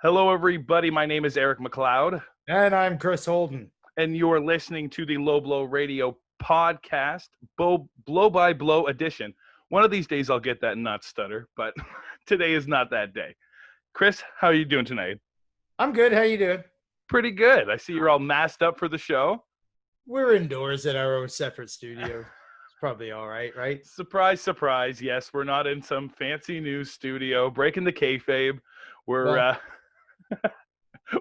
Hello, everybody. My name is Eric McLeod. And I'm Chris Holden. And you're listening to the LowBlowRadio podcast, Blow by Blow edition. One of these days I'll get that not stutter, but today is not that day. Chris, how are you doing tonight? I'm good. How you doing? Pretty good. I see you're all masked up for the show. We're indoors in our own separate studio. It's probably all right, right? Surprise, surprise. Yes, we're not in some fancy news studio breaking the kayfabe. We're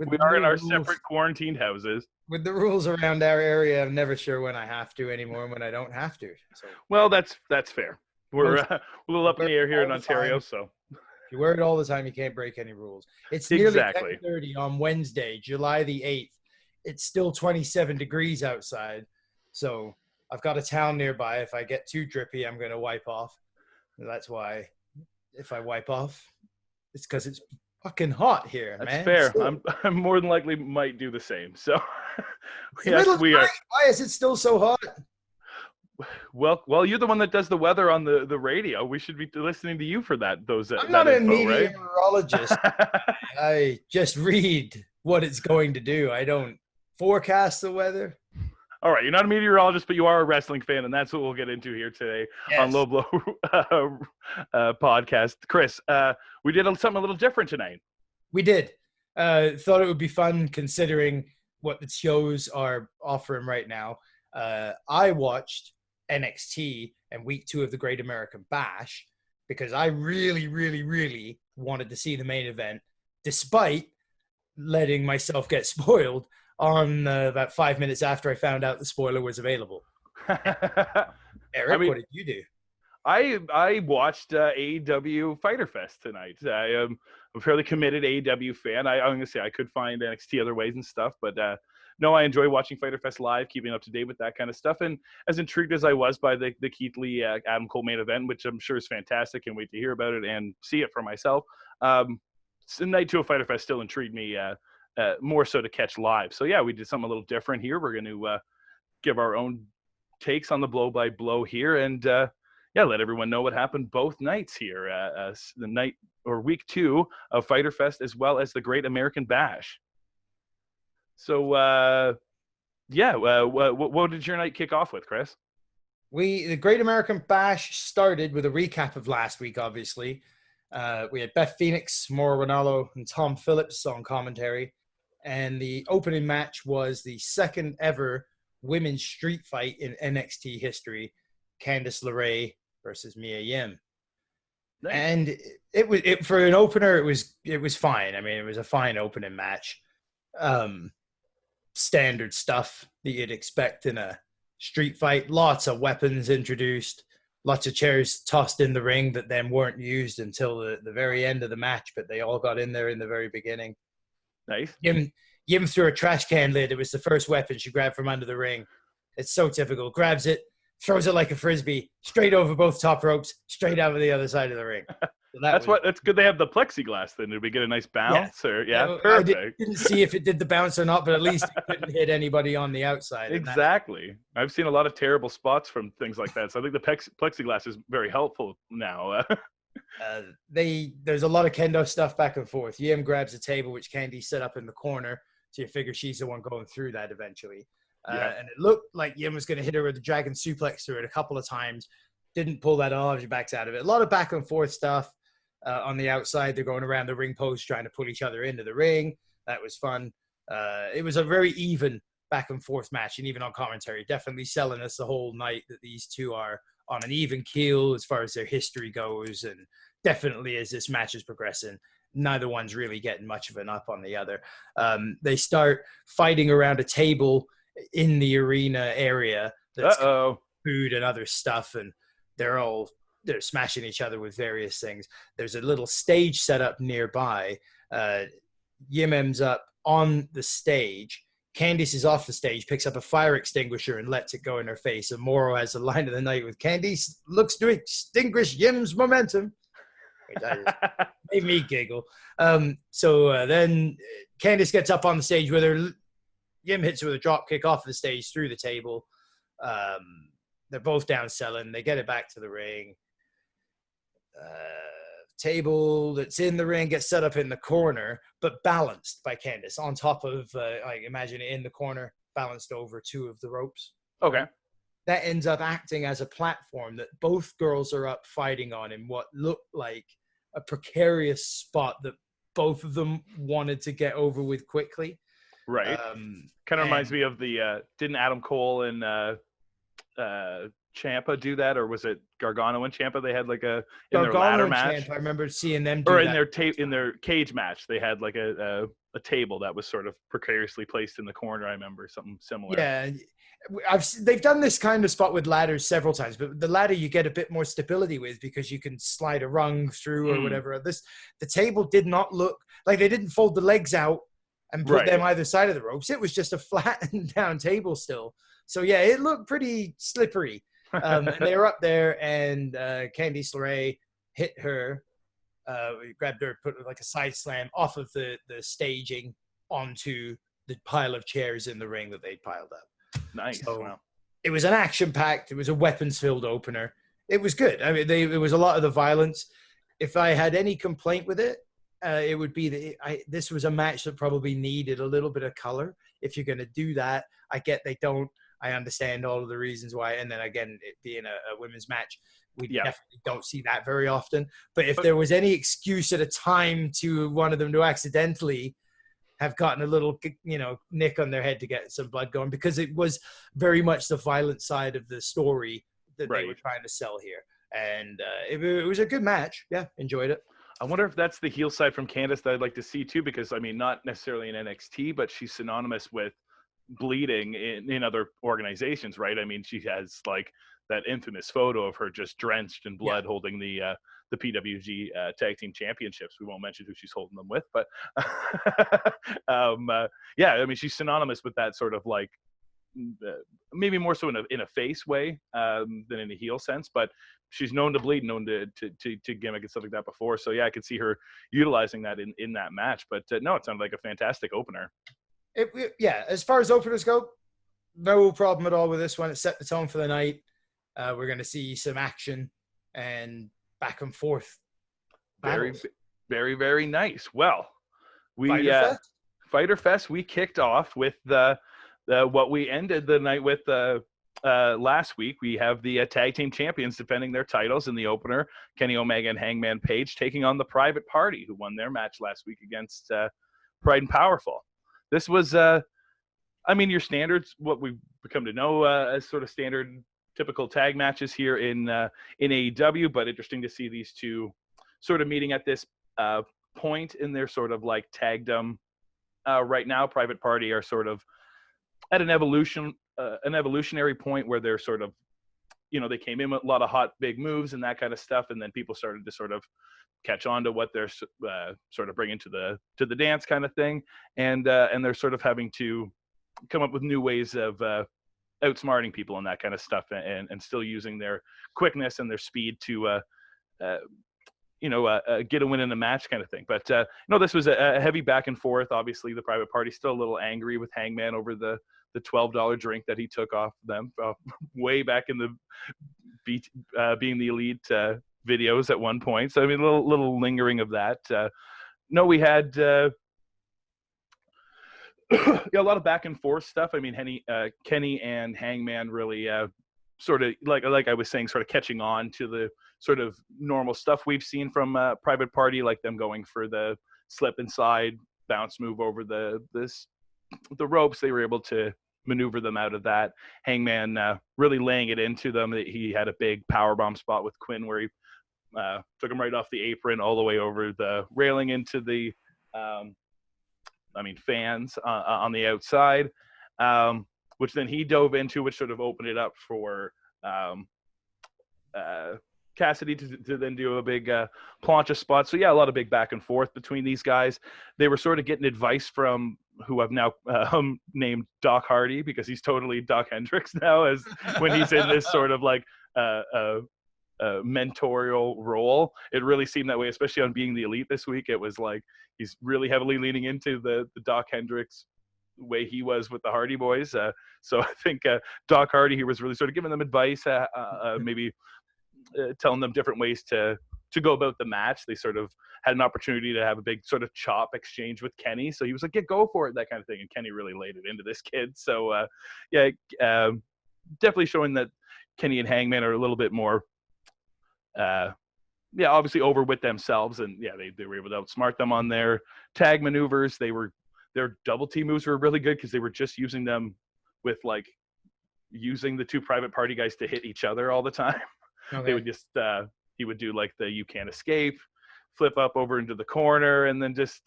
we are in our separate quarantined houses. With the rules around our area, I'm never sure when I have to anymore and when I don't have to. So. Well, that's fair. We're a little up in the air here in Ontario, so. If you wear it all the time, you can't break any rules. It's nearly 10:30 on Wednesday, July the 8th. It's still 27 degrees outside, so I've got a towel nearby. If I get too drippy, I'm going to wipe off. That's why if I wipe off, it's because it's fucking hot here, That's man. Fair. I'm more than likely might do the same. So yes, we are. Why is it still so hot? Well, you're the one that does the weather on the radio. We should be listening to you for that. I'm not a meteorologist. I just read what it's going to do. I don't forecast the weather. All right, you're not a meteorologist, but you are a wrestling fan, and that's what we'll get into here today on Low Blow podcast. Chris, we did something a little different tonight. We did. Thought it would be fun considering what the shows are offering right now. I watched NXT and week 2 of the Great American Bash because I really, really, really wanted to see the main event, despite letting myself get spoiled on about 5 minutes after I found out the spoiler was available. Eric, what did you do? I watched AEW Fyter Fest tonight. I am a fairly committed AEW fan. I'm going to say I could find NXT other ways and stuff, but no, I enjoy watching Fyter Fest live, keeping up to date with that kind of stuff. And as intrigued as I was by the Keith Lee Adam Cole main event, which I'm sure is fantastic, and wait to hear about it and see it for myself. Night 2 of Fyter Fest still intrigued me more so to catch live. So yeah, we did something a little different here. We're going to give our own takes on the blow by blow here, and let everyone know what happened both nights here, the night or week 2 of Fyter Fest, as well as the Great American Bash. So what did your night kick off with, Chris? The Great American Bash started with a recap of last week, obviously. We had Beth Phoenix, Mauro Ranallo, and Tom Phillips on commentary. And the opening match was the second ever women's street fight in NXT history, Candice LeRae versus Mia Yim. Nice. And it was for an opener, it was fine. I mean, it was a fine opening match. Standard stuff that you'd expect in a street fight. Lots of weapons introduced. Lots of chairs tossed in the ring that then weren't used until the very end of the match, but they all got in there in the very beginning. Nice. Yim threw a trash can lid. It was the first weapon she grabbed from under the ring. It's so typical. Grabs it, throws it like a frisbee, straight over both top ropes, straight out of the other side of the ring. So that's good. They have the plexiglass then. Did we get a nice bounce? Perfect. I didn't see if it did the bounce or not, but at least it couldn't hit anybody on the outside. Exactly. I've seen a lot of terrible spots from things like that. So I think the plexiglass is very helpful now. There's a lot of kendo stuff back and forth. Yim grabs a table, which Candy set up in the corner. So you figure she's the one going through that eventually. And it looked like Yim was going to hit her with the dragon suplex through it a couple of times. Didn't pull that off. She backs out of it. A lot of back and forth stuff. On the outside, they're going around the ring post trying to pull each other into the ring. That was fun. It was a very even back and forth match, and even on commentary, definitely selling us the whole night that these two are on an even keel as far as their history goes, and definitely as this match is progressing, neither one's really getting much of an up on the other. They start fighting around a table in the arena area that's food and other stuff, and they're smashing each other with various things. There's a little stage set up nearby. Yim ends up on the stage. Candice is off the stage, picks up a fire extinguisher and lets it go in her face. And Mauro has the line of the night with Candice looks to extinguish Yim's momentum. Which made me giggle. So then Candice gets up on the stage with her. Yim hits her with a drop kick off the stage through the table. They're both down selling. They get it back to the ring. table that's in the ring gets set up in the corner, but balanced by Candice on top of, like, imagine it in the corner, balanced over two of the ropes. Okay. That ends up acting as a platform that both girls are up fighting on in what looked like a precarious spot that both of them wanted to get over with quickly. Right. Kind of reminds me of the, didn't Adam Cole and Ciampa do that, or was it Gargano and Ciampa? They had like in their ladder match. Ciampa, I remember seeing them do or in that. in their cage match, they had like a table that was sort of precariously placed in the corner. I remember something similar. Yeah, they've done this kind of spot with ladders several times, but the ladder you get a bit more stability with because you can slide a rung through or whatever. The table did not look like, they didn't fold the legs out and put them either side of the ropes. It was just a flattened down table still. So yeah, it looked pretty slippery. And they were up there, and Candice LeRae hit her, grabbed her, put like a side slam off of the staging onto the pile of chairs in the ring that they'd piled up. Nice. So wow. It was an action-packed, it was a weapons-filled opener. It was good. I mean, it was a lot of the violence. If I had any complaint with it, it would be that this was a match that probably needed a little bit of color. If you're going to do that, I get they don't. I understand all of the reasons why. And then again, it being a women's match, we definitely don't see that very often. But if there was any excuse at a time to one of them to accidentally have gotten a little, nick on their head to get some blood going, because it was very much the violent side of the story that they were trying to sell here. And it was a good match. Yeah, enjoyed it. I wonder if that's the heel side from Candice that I'd like to see too, because I mean, not necessarily in NXT, but she's synonymous with bleeding in other organizations, right? I mean, she has like that infamous photo of her just drenched in blood holding the PWG tag team championships. We won't mention who she's holding them with, but yeah, I mean, she's synonymous with that sort of like maybe more so in a face way than in a heel sense, but she's known to bleed, known to gimmick and stuff like that before. So yeah, I could see her utilizing that in that match. But no, it sounded like a fantastic opener. Yeah, as far as openers go, no problem at all with this one. It set the tone for the night. We're going to see some action and back and forth. Very, very, very nice. Well, Fyter Fest, we kicked off with what we ended the night with last week. We have the tag team champions defending their titles in the opener. Kenny Omega and Hangman Page taking on the Private Party, who won their match last week against Pride and Powerful. This was, I mean, your standards, what we've become to know as sort of standard, typical tag matches here in AEW, but interesting to see these two sort of meeting at this point in their sort of like tagdom. Right now, Private Party are sort of at an evolutionary point where they're sort of, they came in with a lot of hot big moves and that kind of stuff, and then people started to sort of catch on to what they're sort of bringing to the dance kind of thing, and they're sort of having to come up with new ways of outsmarting people and that kind of stuff, and still using their quickness and their speed to get a win in a match kind of thing. But this was a heavy back and forth. Obviously, the Private Party still a little angry with Hangman over the $12 drink that he took off them way back in the Being the Elite videos at one point. So I mean, a little lingering of that. No, we had a lot of back and forth stuff. I mean, Kenny and Hangman really sort of like I was saying, sort of catching on to the sort of normal stuff we've seen from Private Party, like them going for the slip inside bounce move over the ropes. They were able to maneuver them out of that. Hangman really laying it into them. He had a big powerbomb spot with Quinn where he took him right off the apron all the way over the railing into the fans on the outside, which then he dove into, which sort of opened it up for Cassidy to then do a big plancha spot. So yeah, a lot of big back and forth between these guys. They were sort of getting advice from who I've now named Doc Hardy, because he's totally Doc Hendricks now, as when he's in this sort of like mentorial role. It really seemed that way, especially on Being the Elite this week. It was like he's really heavily leaning into the Doc Hendricks way he was with the Hardy Boys. So I think Doc Hardy, he was really sort of giving them advice, maybe telling them different ways to to go about the match. They sort of had an opportunity to have a big sort of chop exchange with Kenny. So he was like, yeah, go for it, that kind of thing. And Kenny really laid it into this kid. So, definitely showing that Kenny and Hangman are a little bit more, obviously over with themselves. And, they were able to outsmart them on their tag maneuvers. Their double team moves were really good because they were just using them with, like, using the two private party guys to hit each other all the time. Okay. They would just he would do like the you can't escape, flip up over into the corner, and then just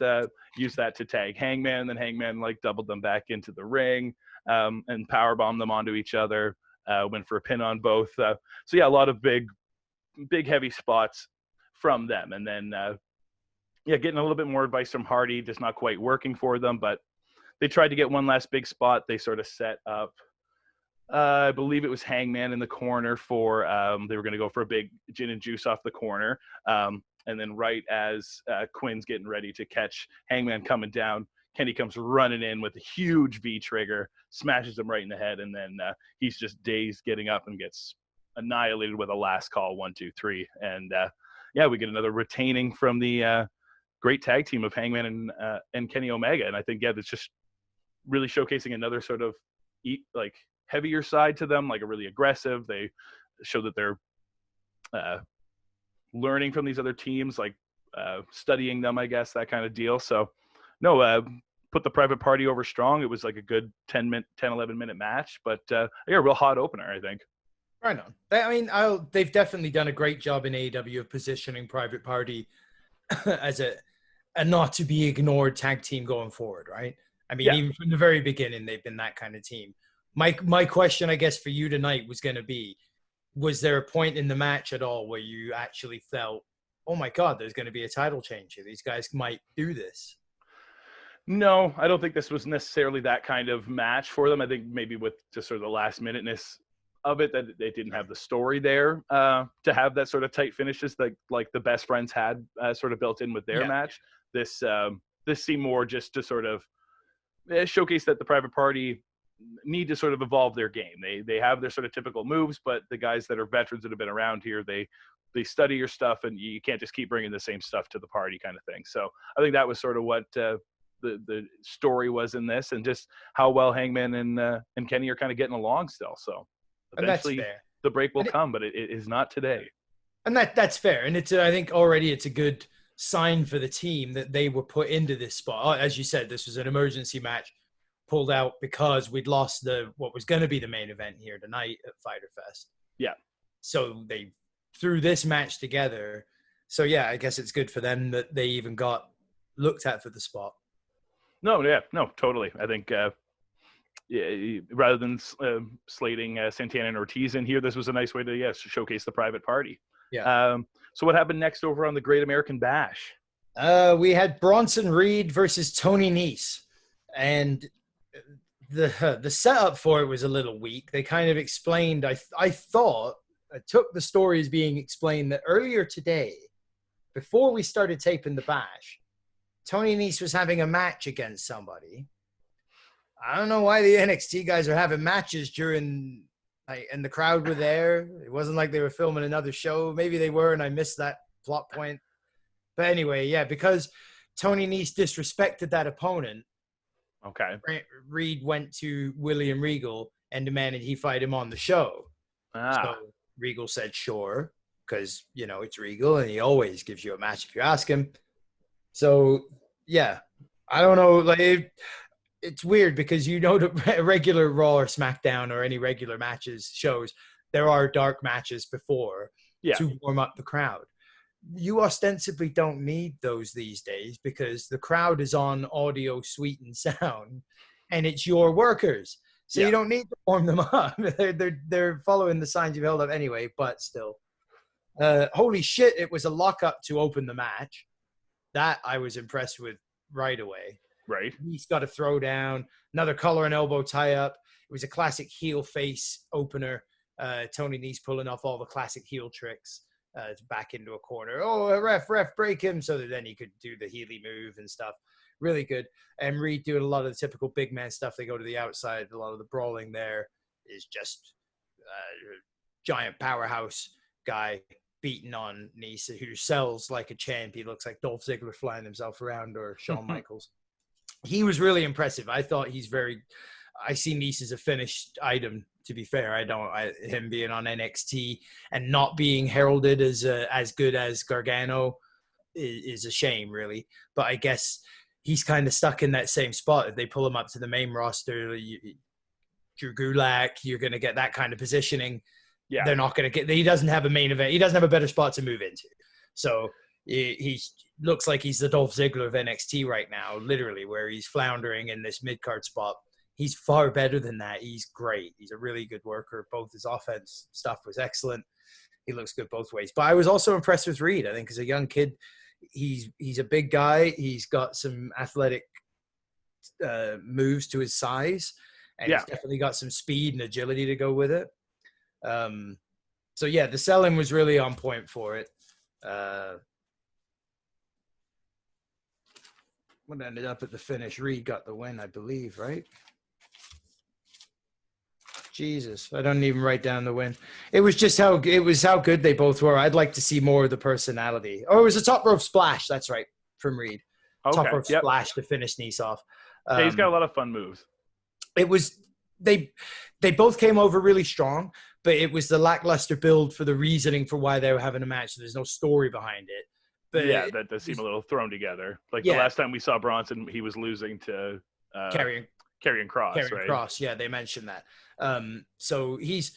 use that to tag Hangman, and then Hangman like doubled them back into the ring and power bombed them onto each other, went for a pin on both. A lot of big heavy spots from them. And then getting a little bit more advice from Hardy, just not quite working for them, but they tried to get one last big spot. They sort of set up I believe it was Hangman in the corner for they were going to go for a big gin and juice off the corner, and then right as Quinn's getting ready to catch Hangman coming down, Kenny comes running in with a huge V trigger, smashes him right in the head, and then he's just dazed getting up and gets annihilated with a last call 1 2 3. And we get another retaining from the great tag team of Hangman and Kenny Omega. And I think that's just really showcasing another sort of heavier side to them, like a really aggressive. They show that they're learning from these other teams, like studying them, I guess, that kind of deal. So put the private party over strong. It was like a good 11 minute match, but a real hot opener, I think. Right on. I mean, they've definitely done a great job in AEW of positioning private party as a not to be ignored tag team going forward, right? I mean, even from the very beginning, they've been that kind of team. My question, I guess, for you tonight was going to be, was there a point in the match at all where you actually felt, oh my God, there's going to be a title change here? These guys might do this. No, I don't think this was necessarily that kind of match for them. I think maybe with just sort of the last minuteness of it, that they didn't have the story there to have that sort of tight finishes that like the Best Friends had sort of built in with their match. This seemed more just to sort of showcase that the private party need to sort of evolve their game. They have their sort of typical moves, but the guys that are veterans that have been around here, they study your stuff, and you can't just keep bringing the same stuff to the party kind of thing. So I think that was sort of what the story was in this, and just how well Hangman and Kenny are kind of getting along still. So eventually the break will come, but it is not today. And that's fair. And I think already it's a good sign for the team that they were put into this spot. As you said, this was an emergency match pulled out because we'd lost what was going to be the main event here tonight at Fyter Fest. Yeah. So they threw this match together. So I guess it's good for them that they even got looked at for the spot. No, totally. I think rather than slating Santana and Ortiz in here, this was a nice way to showcase the private party. Yeah. So what happened next over on the Great American Bash? We had Bronson Reed versus Tony Nese, and the setup for it was a little weak. They kind of explained. I thought I took the story as being explained that earlier today, before we started taping the Bash, Tony Nese was having a match against somebody. I don't know why the NXT guys are having matches during, and the crowd were there. It wasn't like they were filming another show. Maybe they were, and I missed that plot point. But anyway, because Tony Nese disrespected that opponent. Okay. Reed went to William Regal and demanded he fight him on the show. So Regal said, sure, because, it's Regal, and he always gives you a match if you ask him. So, I don't know. It's weird because the regular Raw or SmackDown or any regular matches shows, there are dark matches before to warm up the crowd. You ostensibly don't need those these days because the crowd is on audio sweetened sound, and it's your workers. So you don't need to warm them up. They're following the signs you've held up anyway, but still. Holy shit, it was a lockup to open the match. That I was impressed with right away. Right. He's got a throwdown, another collar and elbow tie up. It was a classic heel face opener. Tony Nese pulling off all the classic heel tricks back into a corner. Oh, ref, break him, so that then he could do the Healy move and stuff. Really good. And Reed doing a lot of the typical big man stuff. They go to the outside. A lot of the brawling there is just giant powerhouse guy beating on Nese, who sells like a champ. He looks like Dolph Ziggler flying himself around, or Shawn Michaels. He was really impressive. I thought I see Nese as a finished item, to be fair. Him being on NXT and not being heralded as good as Gargano is a shame, really. But I guess he's kind of stuck in that same spot. If they pull him up to the main roster, Drew Gulak, you're going to get that kind of positioning. Yeah. They're not going to get – he doesn't have a main event. He doesn't have a better spot to move into. So he looks like he's the Dolph Ziggler of NXT right now, literally, where he's floundering in this mid-card spot. He's far better than that. He's great. He's a really good worker. Both his offense stuff was excellent. He looks good both ways. But I was also impressed with Reed. I think as a young kid, he's a big guy. He's got some athletic moves to his size. And he's definitely got some speed and agility to go with it. So, yeah, the selling was really on point for it. What ended up at the finish, Reed got the win, I believe, right? Jesus, I don't even write down the win. It was just how good they both were. I'd like to see more of the personality. Oh, it was a top rope splash. That's right, from Reed. Okay, top rope splash to finish Nese off. Yeah, he's got a lot of fun moves. It was they both came over really strong, but it was the lackluster build for the reasoning for why they were having a match. So there's no story behind it. But yeah, that does seem a little thrown together. Like the last time we saw Bronson, he was losing to Karrion Kross, right? Kross, yeah, they mentioned that. So it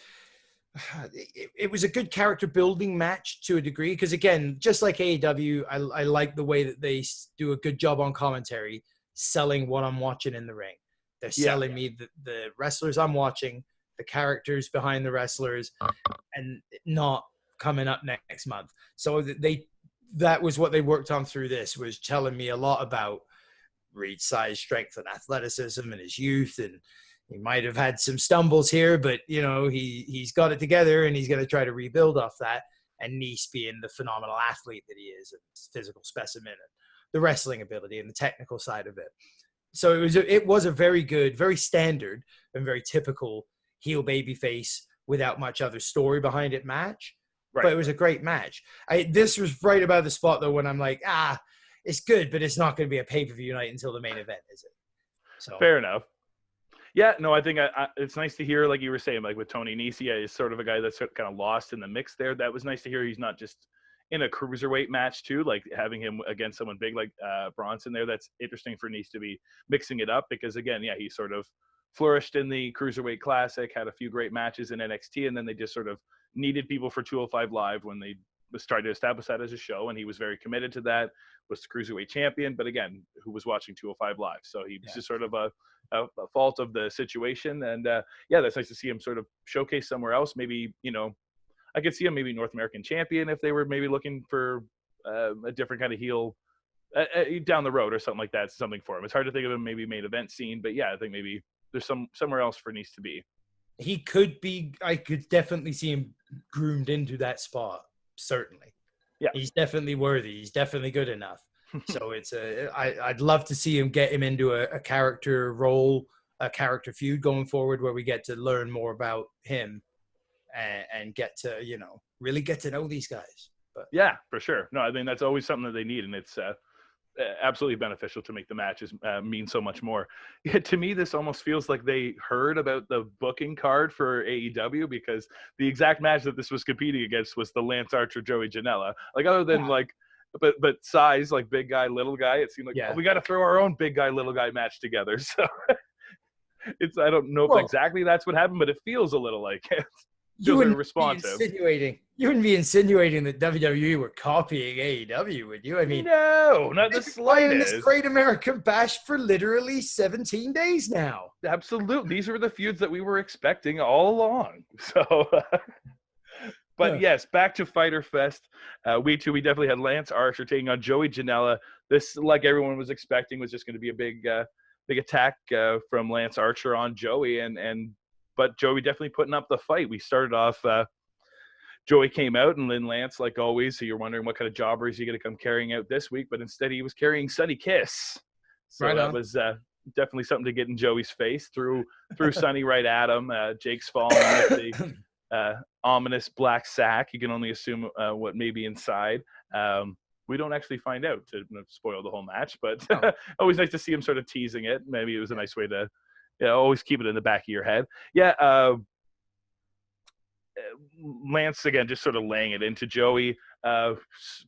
was a good character building match to a degree, because again, just like AEW, I like the way that they do a good job on commentary, selling what I'm watching in the ring. They're selling me the wrestlers I'm watching, the characters behind the wrestlers, and not coming up next month. So that was what they worked on through this, was telling me a lot about Reed's size, strength, and athleticism, and his youth, and he might have had some stumbles here, but he's got it together, and he's going to try to rebuild off that. And Nese being the phenomenal athlete that he is, and physical specimen, and the wrestling ability, and the technical side of it. So it was a very good, very standard, and very typical heel babyface without much other story behind it match. Right. But it was a great match. This was right about the spot though when I'm like, it's good, but it's not going to be a pay-per-view night until the main event, is it? So fair enough. Yeah, no, I think it's nice to hear, like you were saying, like with Tony Nese, he's sort of a guy that's kind of lost in the mix there. That was nice to hear. He's not just in a cruiserweight match too, like having him against someone big like Bronson there. That's interesting for Nese to be mixing it up, because again, he sort of flourished in the Cruiserweight Classic, had a few great matches in NXT, and then they just sort of needed people for 205 Live when they was trying to establish that as a show, and he was very committed to that, was the Cruiserweight champion, but again, who was watching 205 Live? So he was just sort of a fault of the situation, and that's nice to see him sort of showcase somewhere else. Maybe, I could see him maybe North American champion if they were maybe looking for a different kind of heel down the road or something like that, something for him. It's hard to think of him maybe main event scene, but I think maybe there's somewhere else for Nese to be. He could be. I could definitely see him groomed into that spot. Certainly. Yeah. He's definitely worthy. He's definitely good enough. So I'd love to see him get him into a character role, a character feud going forward, where we get to learn more about him and get to, really get to know these guys. But yeah, for sure. No, I mean, that's always something that they need, and it's absolutely beneficial to make the matches mean so much more. To me, this almost feels like they heard about the booking card for AEW, because the exact match that this was competing against was the Lance Archer Joey Janela. Like, other than but size, like big guy, little guy, it seemed like we got to throw our own big guy, little guy match together. So I don't know if exactly that's what happened, but it feels a little like it. You wouldn't be insinuating that WWE were copying AEW, would you? I mean, no, not the slightest. This Great American Bash for literally 17 days now. Absolutely, these were the feuds that we were expecting all along. So, but yes, back to Fyter Fest. We definitely had Lance Archer taking on Joey Janela. This, like everyone was expecting, was just going to be a big attack from Lance Archer on Joey, but Joey definitely putting up the fight. We started off, Joey came out, and then Lance, like always, so you're wondering what kind of jobber is he going to come carrying out this week, but instead he was carrying Sonny Kiss. So that was definitely something to get in Joey's face. Threw Sonny right at him. Jake's falling with ominous black sack. You can only assume what may be inside. We don't actually find out to spoil the whole match, but always nice to see him sort of teasing it. Maybe it was a nice way to always keep it in the back of your head. Yeah. Lance, again, just sort of laying it into Joey,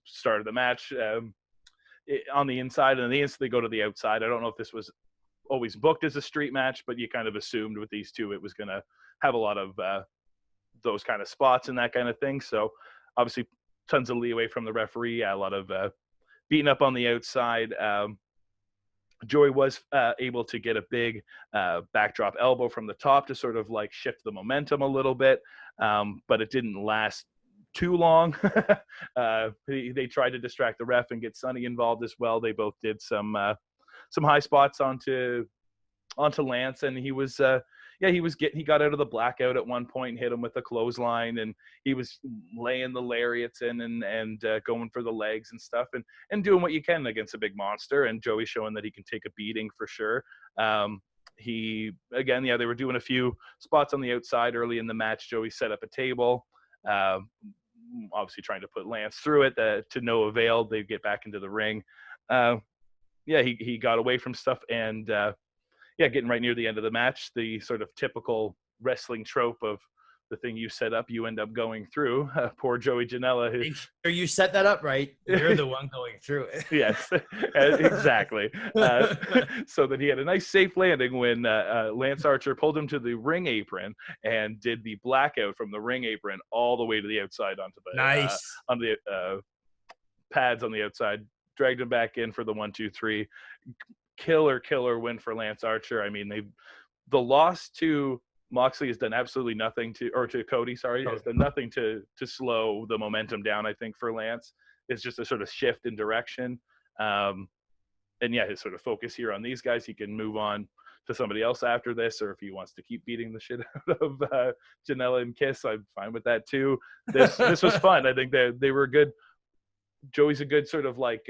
started the match on the inside, and the instant they go to the outside. I don't know if this was always booked as a street match, but you kind of assumed with these two it was going to have a lot of those kind of spots and that kind of thing. So obviously tons of leeway from the referee, a lot of beating up on the outside. Joey was able to get a big backdrop elbow from the top to sort of like shift the momentum a little bit, but it didn't last too long. They tried to distract the ref and get Sonny involved as well. They both did some high spots onto Lance, and he was he got out of the blackout at one point and hit him with a clothesline, and he was laying the lariats in and going for the legs and stuff, and doing what you can against a big monster. And Joey showing that he can take a beating for sure. They were doing a few spots on the outside early in the match. Joey set up a table, obviously trying to put Lance through it, to no avail. They get back into the ring. He got away from stuff, and getting right near the end of the match, the sort of typical wrestling trope of the thing you set up, you end up going through. Poor Joey Janela. Make sure you set that up right. You're the one going through it. Yes, exactly. So that he had a nice safe landing when Lance Archer pulled him to the ring apron and did the blackout from the ring apron all the way to the outside onto the pads on the outside. Dragged him back in for the 1-2-3. Killer win for Lance Archer. I mean, the loss to Moxley has done absolutely nothing to Cody, has done nothing to slow the momentum down, I think, for Lance. It's just a sort of shift in direction. His sort of focus here on these guys, he can move on to somebody else after this, or if he wants to keep beating the shit out of Janela and Kiss, I'm fine with that too. This was fun. I think they were good. Joey's a good sort of like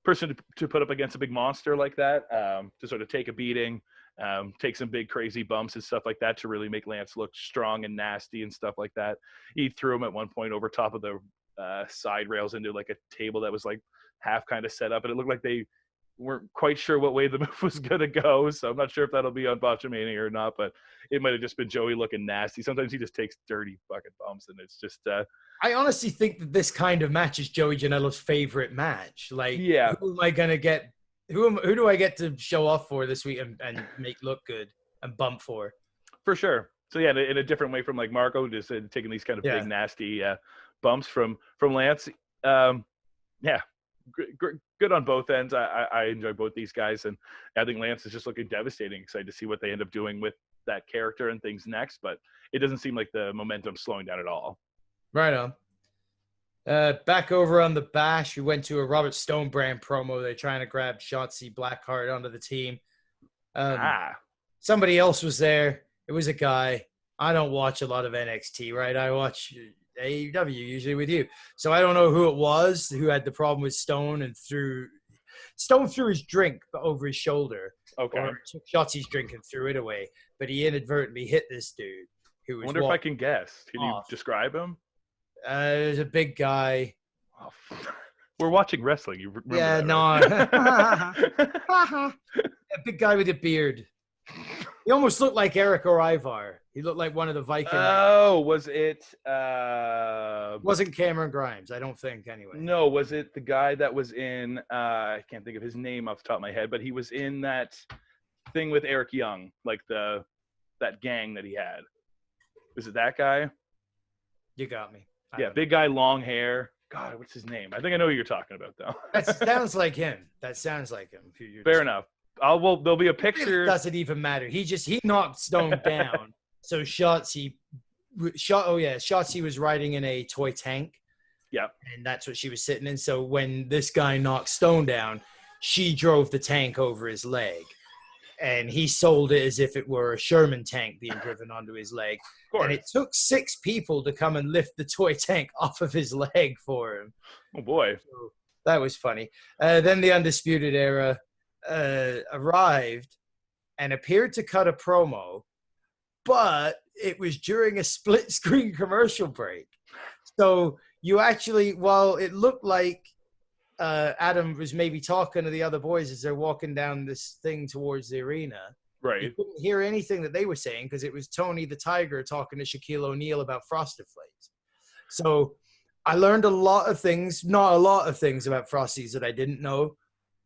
person to put up against a big monster like that, to sort of take a beating, take some big crazy bumps and stuff like that to really make Lance look strong and nasty and stuff like that. He threw him at one point over top of the side rails into like a table that was like half kind of set up, and it looked like they weren't quite sure what way the move was going to go. So I'm not sure if that'll be on Botchamania or not, but it might have just been Joey looking nasty. Sometimes he just takes dirty fucking bumps, and it's just I honestly think that this kind of match is Joey Janela's favorite match. Like, who am I going to get? Who do I get to show off for this week and make look good and bump for? For sure. So yeah, in a different way from like Marco, just taking these kind of big nasty bumps from Lance. Good on both ends. I enjoy both these guys, and I think Lance is just looking devastating. Excited to see what they end up doing with that character and things next, but it doesn't seem like the momentum's slowing down at all. Right on. Back over on the Bash, we went to a Robert Stone brand promo. They're trying to grab Shotzi Blackheart onto the team. Somebody else was there. It was a guy. I don't watch a lot of NXT, right? I watch AEW usually with you. So I don't know who it was who had the problem with Stone and threw his drink over his shoulder. Okay. Or took Shotzi's drink and threw it away. But he inadvertently hit this dude who was I wonder if I can guess. Can you describe him? There's a big guy. Oh, we're watching wrestling. You remember that, right? A big guy with a beard. He almost looked like Eric or Ivar. He looked like one of the Vikings. Oh, was it? Wasn't Cameron Grimes, I don't think, anyway. No, was it the guy that was in, I can't think of his name off the top of my head, but he was in that thing with Eric Young, like that gang that he had. Was it that guy? You got me. Yeah, big guy, long hair. God, what's his name? I think I know who you're talking about, though. That sounds like him. Fair enough. There'll be a picture. It doesn't even matter. He knocked Stone down. So Shotzi was riding in a toy tank. Yeah. And that's what she was sitting in. So when this guy knocked Stone down, she drove the tank over his leg. And he sold it as if it were a Sherman tank being driven onto his leg. And it took 6 people to come and lift the toy tank off of his leg for him. Oh, boy. So that was funny. Then the Undisputed Era arrived and appeared to cut a promo but it was during a split screen commercial break. So you actually, while it looked like Adam was maybe talking to the other boys as they're walking down this thing towards the arena, Right. you couldn't hear anything that they were saying because it was Tony the Tiger talking to Shaquille O'Neal about Frosted Flakes. So I learned a lot of things, not a lot of things about Frosties that I didn't know,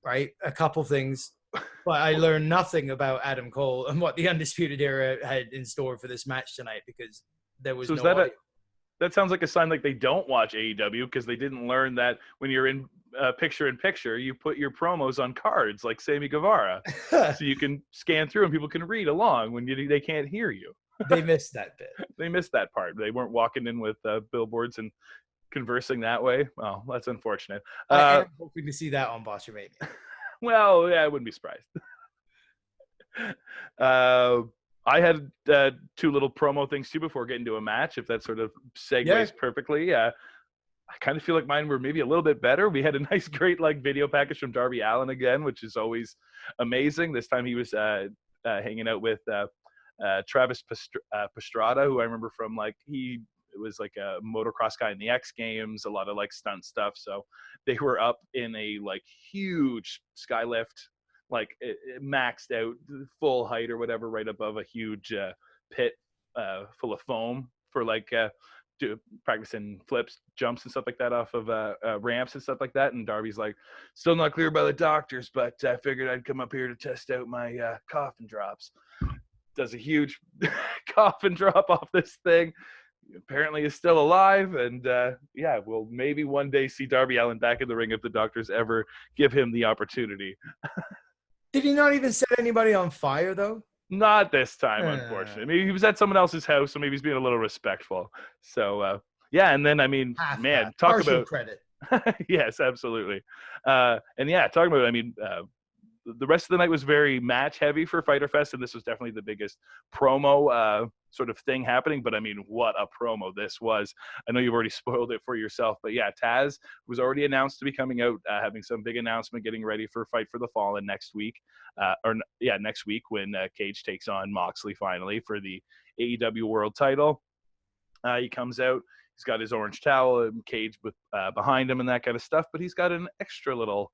right? A couple things, but I learned nothing about Adam Cole and what the Undisputed Era had in store for this match tonight because there was no audio. That sounds like a sign like they don't watch AEW because they didn't learn that when you're in picture-in-picture, you put your promos on cards like Sammy Guevara. So you can scan through and people can read along when they can't hear you. They missed that bit. They missed that part. They weren't walking in with billboards and conversing that way. Well, that's unfortunate. I am hoping to see that on Botchamania. Well, yeah, I wouldn't be surprised. I had two little promo things too before getting to a match, if that sort of segues perfectly. I kind of feel like mine were maybe a little bit better. We had a nice, great video package from Darby Allin again, which is always amazing. This time he was hanging out with Travis Pastrana, who I remember from he was like a motocross guy in the X Games, a lot of stunt stuff. So they were up in a huge skylift, it maxed out full height or whatever, right above a huge pit full of foam for practicing flips, jumps and stuff like that off of ramps and stuff like that. And Darby's still not clear by the doctors, but I figured I'd come up here to test out my coffin drops. Does a huge coffin drop off this thing. Apparently is still alive, and we'll maybe one day see Darby Allin back in the ring if the doctors ever give him the opportunity. Did he not even set anybody on fire, though? Not this time, unfortunately. Maybe he was at someone else's house, so maybe he's being a little respectful. So, and then, talk about credit. Yes, absolutely. Talking about, the rest of the night was very match heavy for Fyter Fest, and this was definitely the biggest promo sort of thing happening. But what a promo this was. I know you've already spoiled it for yourself, but Taz was already announced to be coming out, having some big announcement, getting ready for Fight for the Fallen next week. Next week when Cage takes on Moxley finally for the AEW World Title. He comes out. He's got his orange towel and Cage with behind him and that kind of stuff, but he's got an extra little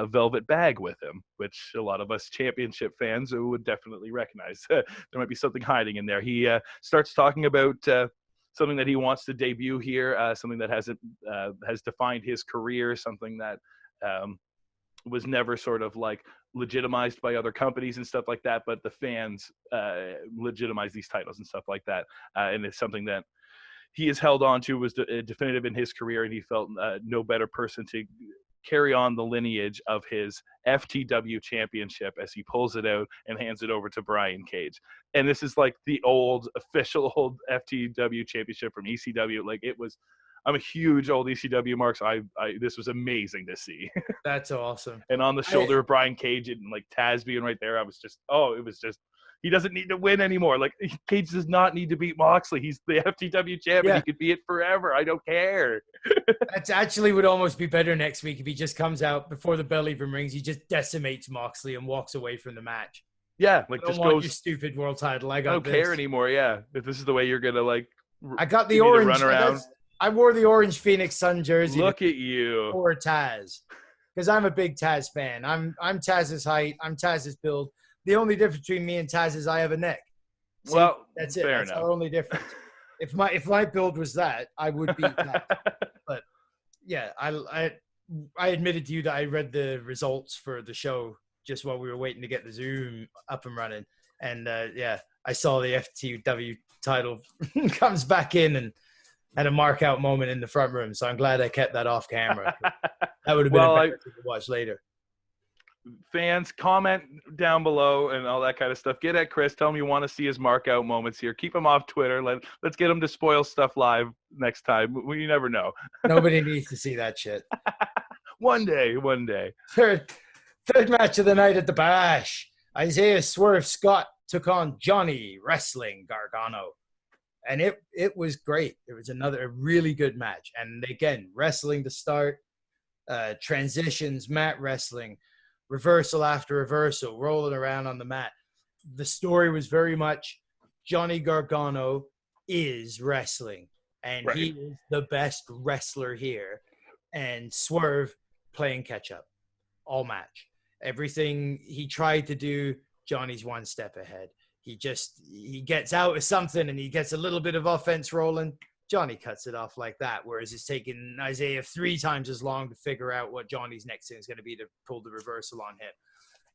velvet bag with him, which a lot of us championship fans would definitely recognize. There might be something hiding in there. He starts talking about something that he wants to debut here, something that has defined his career, something that was never sort of legitimized by other companies and stuff like that, but the fans legitimize these titles and stuff like that. And it's something that he has held on to, was definitive in his career, and he felt no better person to carry on the lineage of his FTW championship as he pulls it out and hands it over to Brian Cage. And this is the official old FTW championship from ECW. I'm a huge old ECW mark, so this was amazing to see. That's awesome. And on the shoulder of Brian Cage and Taz being right there, it was just he doesn't need to win anymore. Cage does not need to beat Moxley. He's the FTW champion. He could be it forever. I don't care. That actually would almost be better next week if he just comes out before the bell even rings. He just decimates Moxley and walks away from the match. Yeah, just goes, your stupid world title. I don't care anymore. Yeah, if this is the way you're gonna I got the orange. Run around. I wore the orange Phoenix Sun jersey. Look at you. For Taz, because I'm a big Taz fan. I'm Taz's height. I'm Taz's build. The only difference between me and Taz is I have a neck. See, well, that's it. Fair that's enough. Our only difference. If my build was that, I would be Taz. But yeah, I admitted to you that I read the results for the show just while we were waiting to get the Zoom up and running, and I saw the FTW title comes back in and had a mark out moment in the front room. So I'm glad I kept that off camera. That would have been a better thing to watch later. Fans, comment down below and all that kind of stuff. Get at Chris. Tell him you want to see his mark out moments here. Keep him off Twitter. Let's get him to spoil stuff live next time. You never know. Nobody needs to see that shit. One day. Third match of the night at the Bash. Isaiah Swerve Scott took on Johnny Wrestling Gargano. And it was great. It was a really good match. And again, wrestling to start, transitions, mat wrestling, reversal after reversal, rolling around on the mat. The story was very much Johnny Gargano is wrestling, and he is the best wrestler here. And Swerve playing catch up all match. Everything he tried to do, Johnny's one step ahead. He gets out of something and he gets a little bit of offense rolling. Johnny cuts it off like that, whereas it's taken Isaiah 3 times as long to figure out what Johnny's next thing is going to be to pull the reversal on him.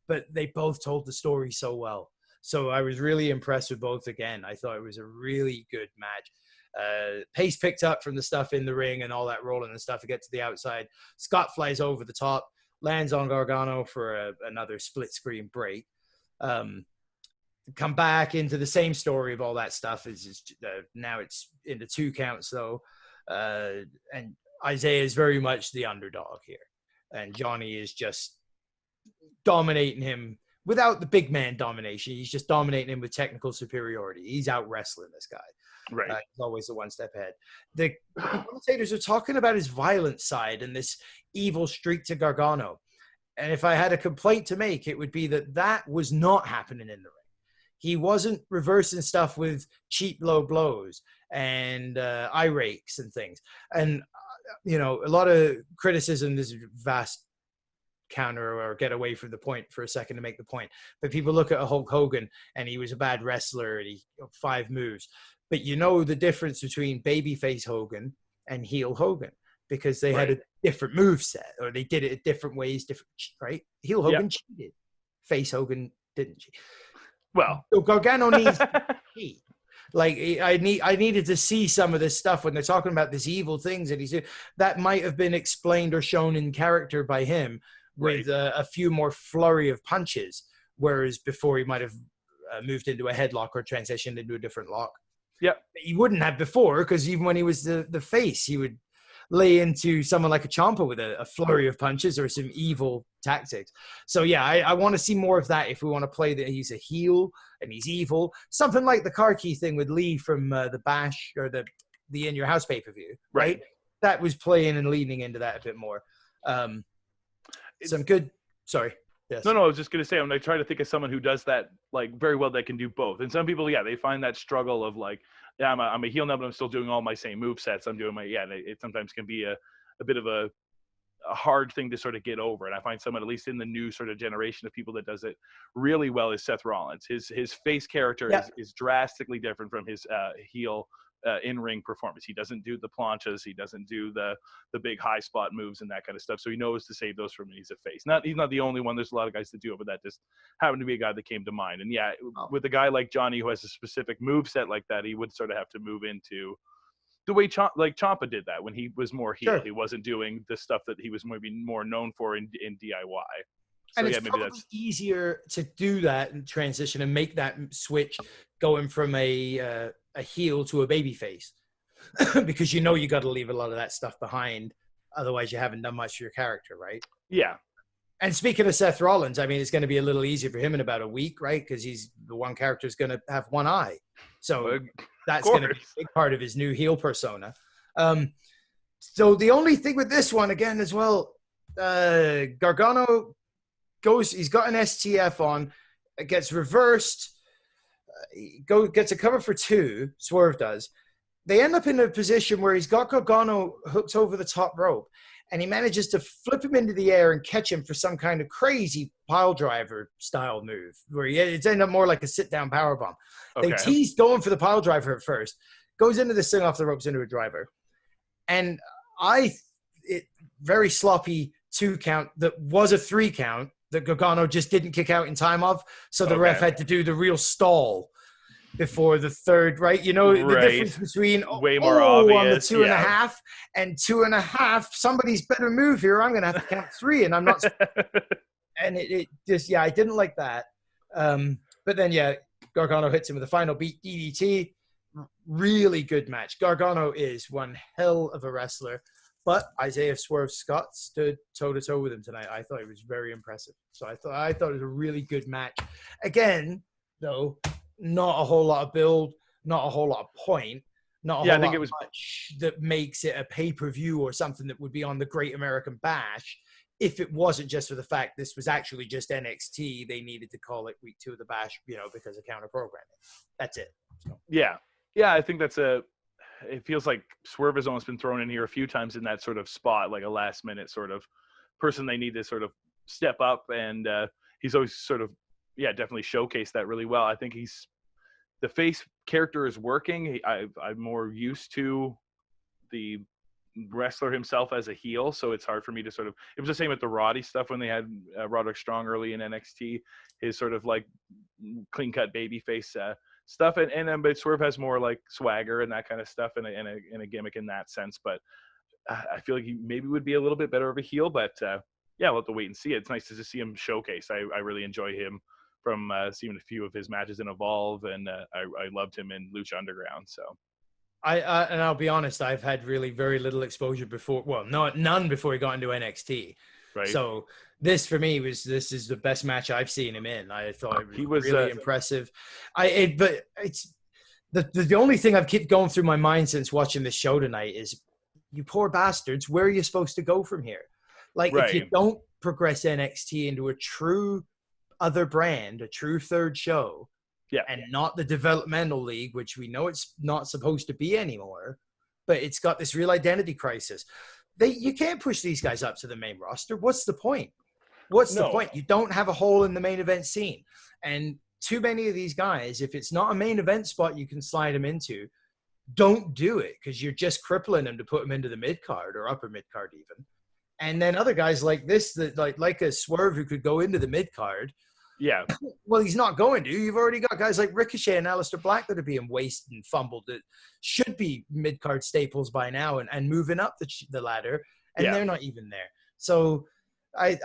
But they both told the story so well. So I was really impressed with both again. I thought it was a really good match. Pace picked up from the stuff in the ring and all that rolling and stuff to get to the outside. Scott flies over the top, lands on Gargano for another split screen break. Come back into the same story of all that stuff. Now it's into 2 counts though. And Isaiah is very much the underdog here. And Johnny is just dominating him without the big man domination. He's just dominating him with technical superiority. He's out wrestling this guy. Right. He's always the one step ahead. The commentators are talking about his violent side and this evil streak to Gargano. And if I had a complaint to make, it would be that was not happening in the ring. He wasn't reversing stuff with cheap low blows and eye rakes and things. And, a lot of criticism, this vast counter or get away from the point for a second to make the point. But people look at a Hulk Hogan and he was a bad wrestler and he 5 moves. But the difference between babyface Hogan and heel Hogan because they had a different move set or they did it different ways, right? Heel Hogan cheated. Face Hogan didn't cheat. Well, so Gargano needs to cheat. Like I needed to see some of this stuff when they're talking about these evil things that he's doing. That might have been explained or shown in character by him with a few more flurry of punches, whereas before he might have moved into a headlock or transitioned into a different lock. Yeah, he wouldn't have before because even when he was the face, he would lay into someone like a Ciampa with a flurry of punches or some evil tactics. So yeah, I want to see more of that if we want to play that he's a heel and he's evil. Something like the car key thing with Lee from the Bash or the In Your House pay-per-view, right? That was playing and leaning into that a bit more. Some good. Sorry. Yes. No, I was just going to say, I'm going to try to think of someone who does that like very well that can do both. And some people, they find that struggle of like, I'm a heel now, but I'm still doing all my same move sets. I'm doing it sometimes can be a bit of a hard thing to sort of get over. And I find someone, at least in the new sort of generation of people that does it really well, is Seth Rollins. His face character is drastically different from his heel in-ring performance. He doesn't do the planchas. He doesn't do the big high spot moves and that kind of stuff. So he knows to save those from when he's a face. He's not the only one. There's a lot of guys that do it, but that just happened to be a guy that came to mind. And with a guy like Johnny who has a specific move set like that, he would sort of have to move into the way Ciampa did that when he was more heel. He wasn't doing the stuff that he was maybe more known for in DIY. So and it's probably easier to do that and transition and make that switch going from a heel to a baby face because you got to leave a lot of that stuff behind. Otherwise, you haven't done much for your character, right? Yeah. And speaking of Seth Rollins, I mean, it's going to be a little easier for him in about a week, right? Because he's the one character is going to have one eye. So that's going to be a big part of his new heel persona. So the only thing with this one, again, as well, Gargano he's got an STF on, it gets reversed, gets a cover for 2, Swerve does. They end up in a position where he's got Gargano hooked over the top rope, and he manages to flip him into the air and catch him for some kind of crazy pile driver style move, where it's ended up more like a sit-down powerbomb. Okay. They teased going for the pile driver at first, goes into this thing off the ropes into a driver. And very sloppy 2 count that was a 3 count, that Gargano just didn't kick out in time of. So the ref had to do the real stall before the 3rd, right? The difference between way more obvious on the 2.5 and 2.5, somebody's better move here. I'm going to have to count 3 and I'm not. And it just, I didn't like that. But then, Gargano hits him with the final beat DDT. Really good match. Gargano is one hell of a wrestler. But Isaiah Swerve Scott stood toe-to-toe with him tonight. I thought it was very impressive. So I thought it was a really good match. Again, though, not a whole lot of build, not a whole lot of point, not a whole lot much that makes it a pay-per-view or something that would be on the Great American Bash. if it wasn't just for the fact this was actually just NXT, they needed to call it week 2 of the Bash, because of counter programming. That's it. So. Yeah, I think it feels like Swerve has almost been thrown in here a few times in that sort of spot, like a last minute sort of person they need to sort of step up, and he's always sort of definitely showcased that really well. I think the face character is working. I'm more used to the wrestler himself as a heel, so it's hard for me to sort of, it was the same with the Roddy stuff when they had Roderick Strong early in NXT, his sort of like clean cut baby face stuff, but Swerve has more like swagger and that kind of stuff, and a gimmick in that sense. But I feel like he maybe would be a little bit better of a heel, but we'll have to wait and see. It's nice to just see him showcase. I really enjoy him from seeing a few of his matches in Evolve, and I loved him in Lucha Underground. So and I'll be honest, I've had really very little exposure before. Well, none before he got into NXT. Right. So this for me this is the best match I've seen him in. I thought he was really impressive. But it's the only thing I've kept going through my mind since watching this show tonight is, you poor bastards, where are you supposed to go from here? Like, if you don't progress NXT into a true other brand, a true third show, and not the developmental league, which we know it's not supposed to be anymore, but it's got this real identity crisis. You can't push these guys up to the main roster. What's the point? The point? You don't have a hole in the main event scene. And too many of these guys, if it's not a main event spot you can slide them into, don't do it, because you're just crippling them to put them into the mid card or upper mid card even. And then other guys like this, that like a Swerve who could go into the mid card. Yeah. Well, he's not going to. You've already got guys like Ricochet and Aleister Black that are being wasted and fumbled that should be mid card staples by now and moving up the ladder, and they're not even there. So I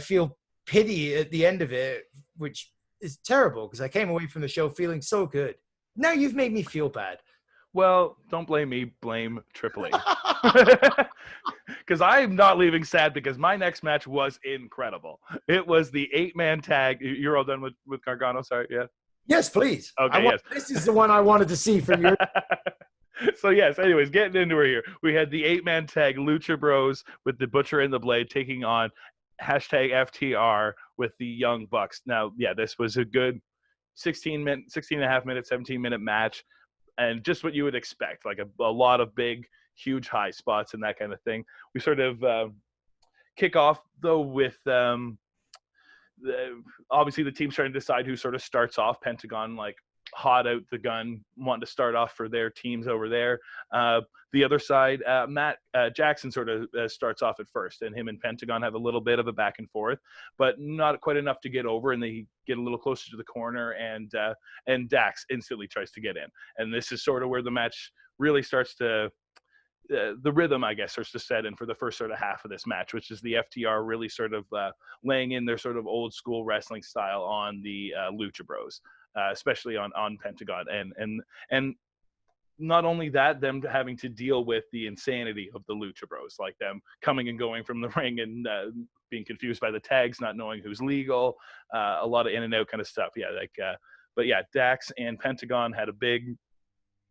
feel pity at the end of it, which is terrible, because I came away from the show feeling so good. Now you've made me feel bad. Well, don't blame me. Blame Triple H. Because I'm not leaving sad, because my next match was incredible. It was the 8-man tag. You're all done with Gargano? Sorry, yeah? Yes, please. Okay, yes. This is the one I wanted to see from your... So, yes, anyways, getting into it here. We had the 8-man tag, Lucha Bros, with the Butcher and the Blade taking on #FTR with the Young Bucks. Now, this was a good 16 and a half minute, 17-minute match. And just what you would expect, like a lot of big, huge high spots and that kind of thing. We sort of kick off, though, with obviously the team's trying to decide who sort of starts off. Pentagon, like, hot out the gun, wanting to start off for their teams over there. The other side, Matt Jackson sort of starts off at first, and him and Pentagon have a little bit of a back and forth, but not quite enough to get over, and they get a little closer to the corner, and Dax instantly tries to get in. And this is sort of where the match really starts to, the rhythm, I guess, starts to set in for the first sort of half of this match, which is the FTR really sort of laying in their sort of old school wrestling style on the Lucha Bros. Especially on Pentagon, and not only that, them having to deal with the insanity of the Lucha Bros, like them coming and going from the ring and being confused by the tags, not knowing who's legal, a lot of in and out kind of stuff. But Dax and Pentagon had a big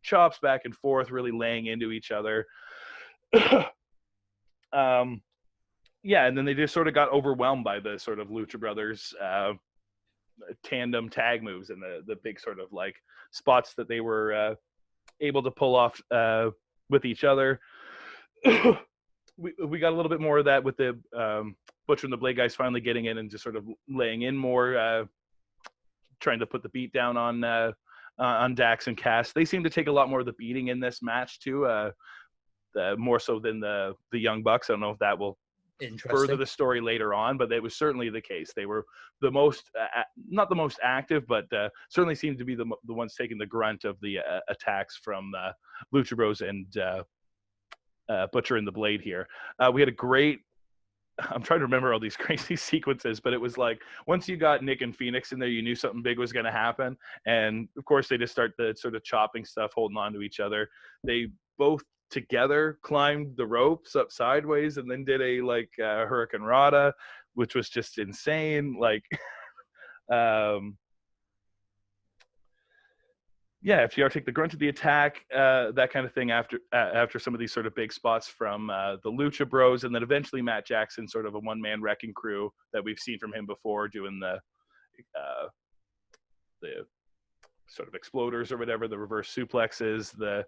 chops back and forth, really laying into each other. And then they just sort of got overwhelmed by the sort of Lucha Brothers tandem tag moves and the big sort of like spots that they were able to pull off with each other. We got a little bit more of that with the Butcher and the Blade guys finally getting in and just sort of laying in more, trying to put the beat down on Dax and Cass. They seem to take a lot more of the beating in this match too, more so than the Young Bucks. I don't know if that will further the story later on, but it was certainly the case. They were the most, not the most active, but certainly seemed to be the ones taking the grunt of the attacks from Lucha Bros and Butcher and the Blade here. We had a great, I'm trying to remember all these crazy sequences, but it was like once you got Nick and Phoenix in there, you knew something big was going to happen. And of course, they just start the sort of chopping stuff, holding on to each other. They both together climbed the ropes up sideways and then did a Hurricane Rana, which was just insane. FTR take the grunt of the attack, that kind of thing after some of these sort of big spots from the Lucha Bros, and then eventually Matt Jackson, sort of a one-man wrecking crew that we've seen from him before, doing the sort of exploders or whatever, the reverse suplexes, the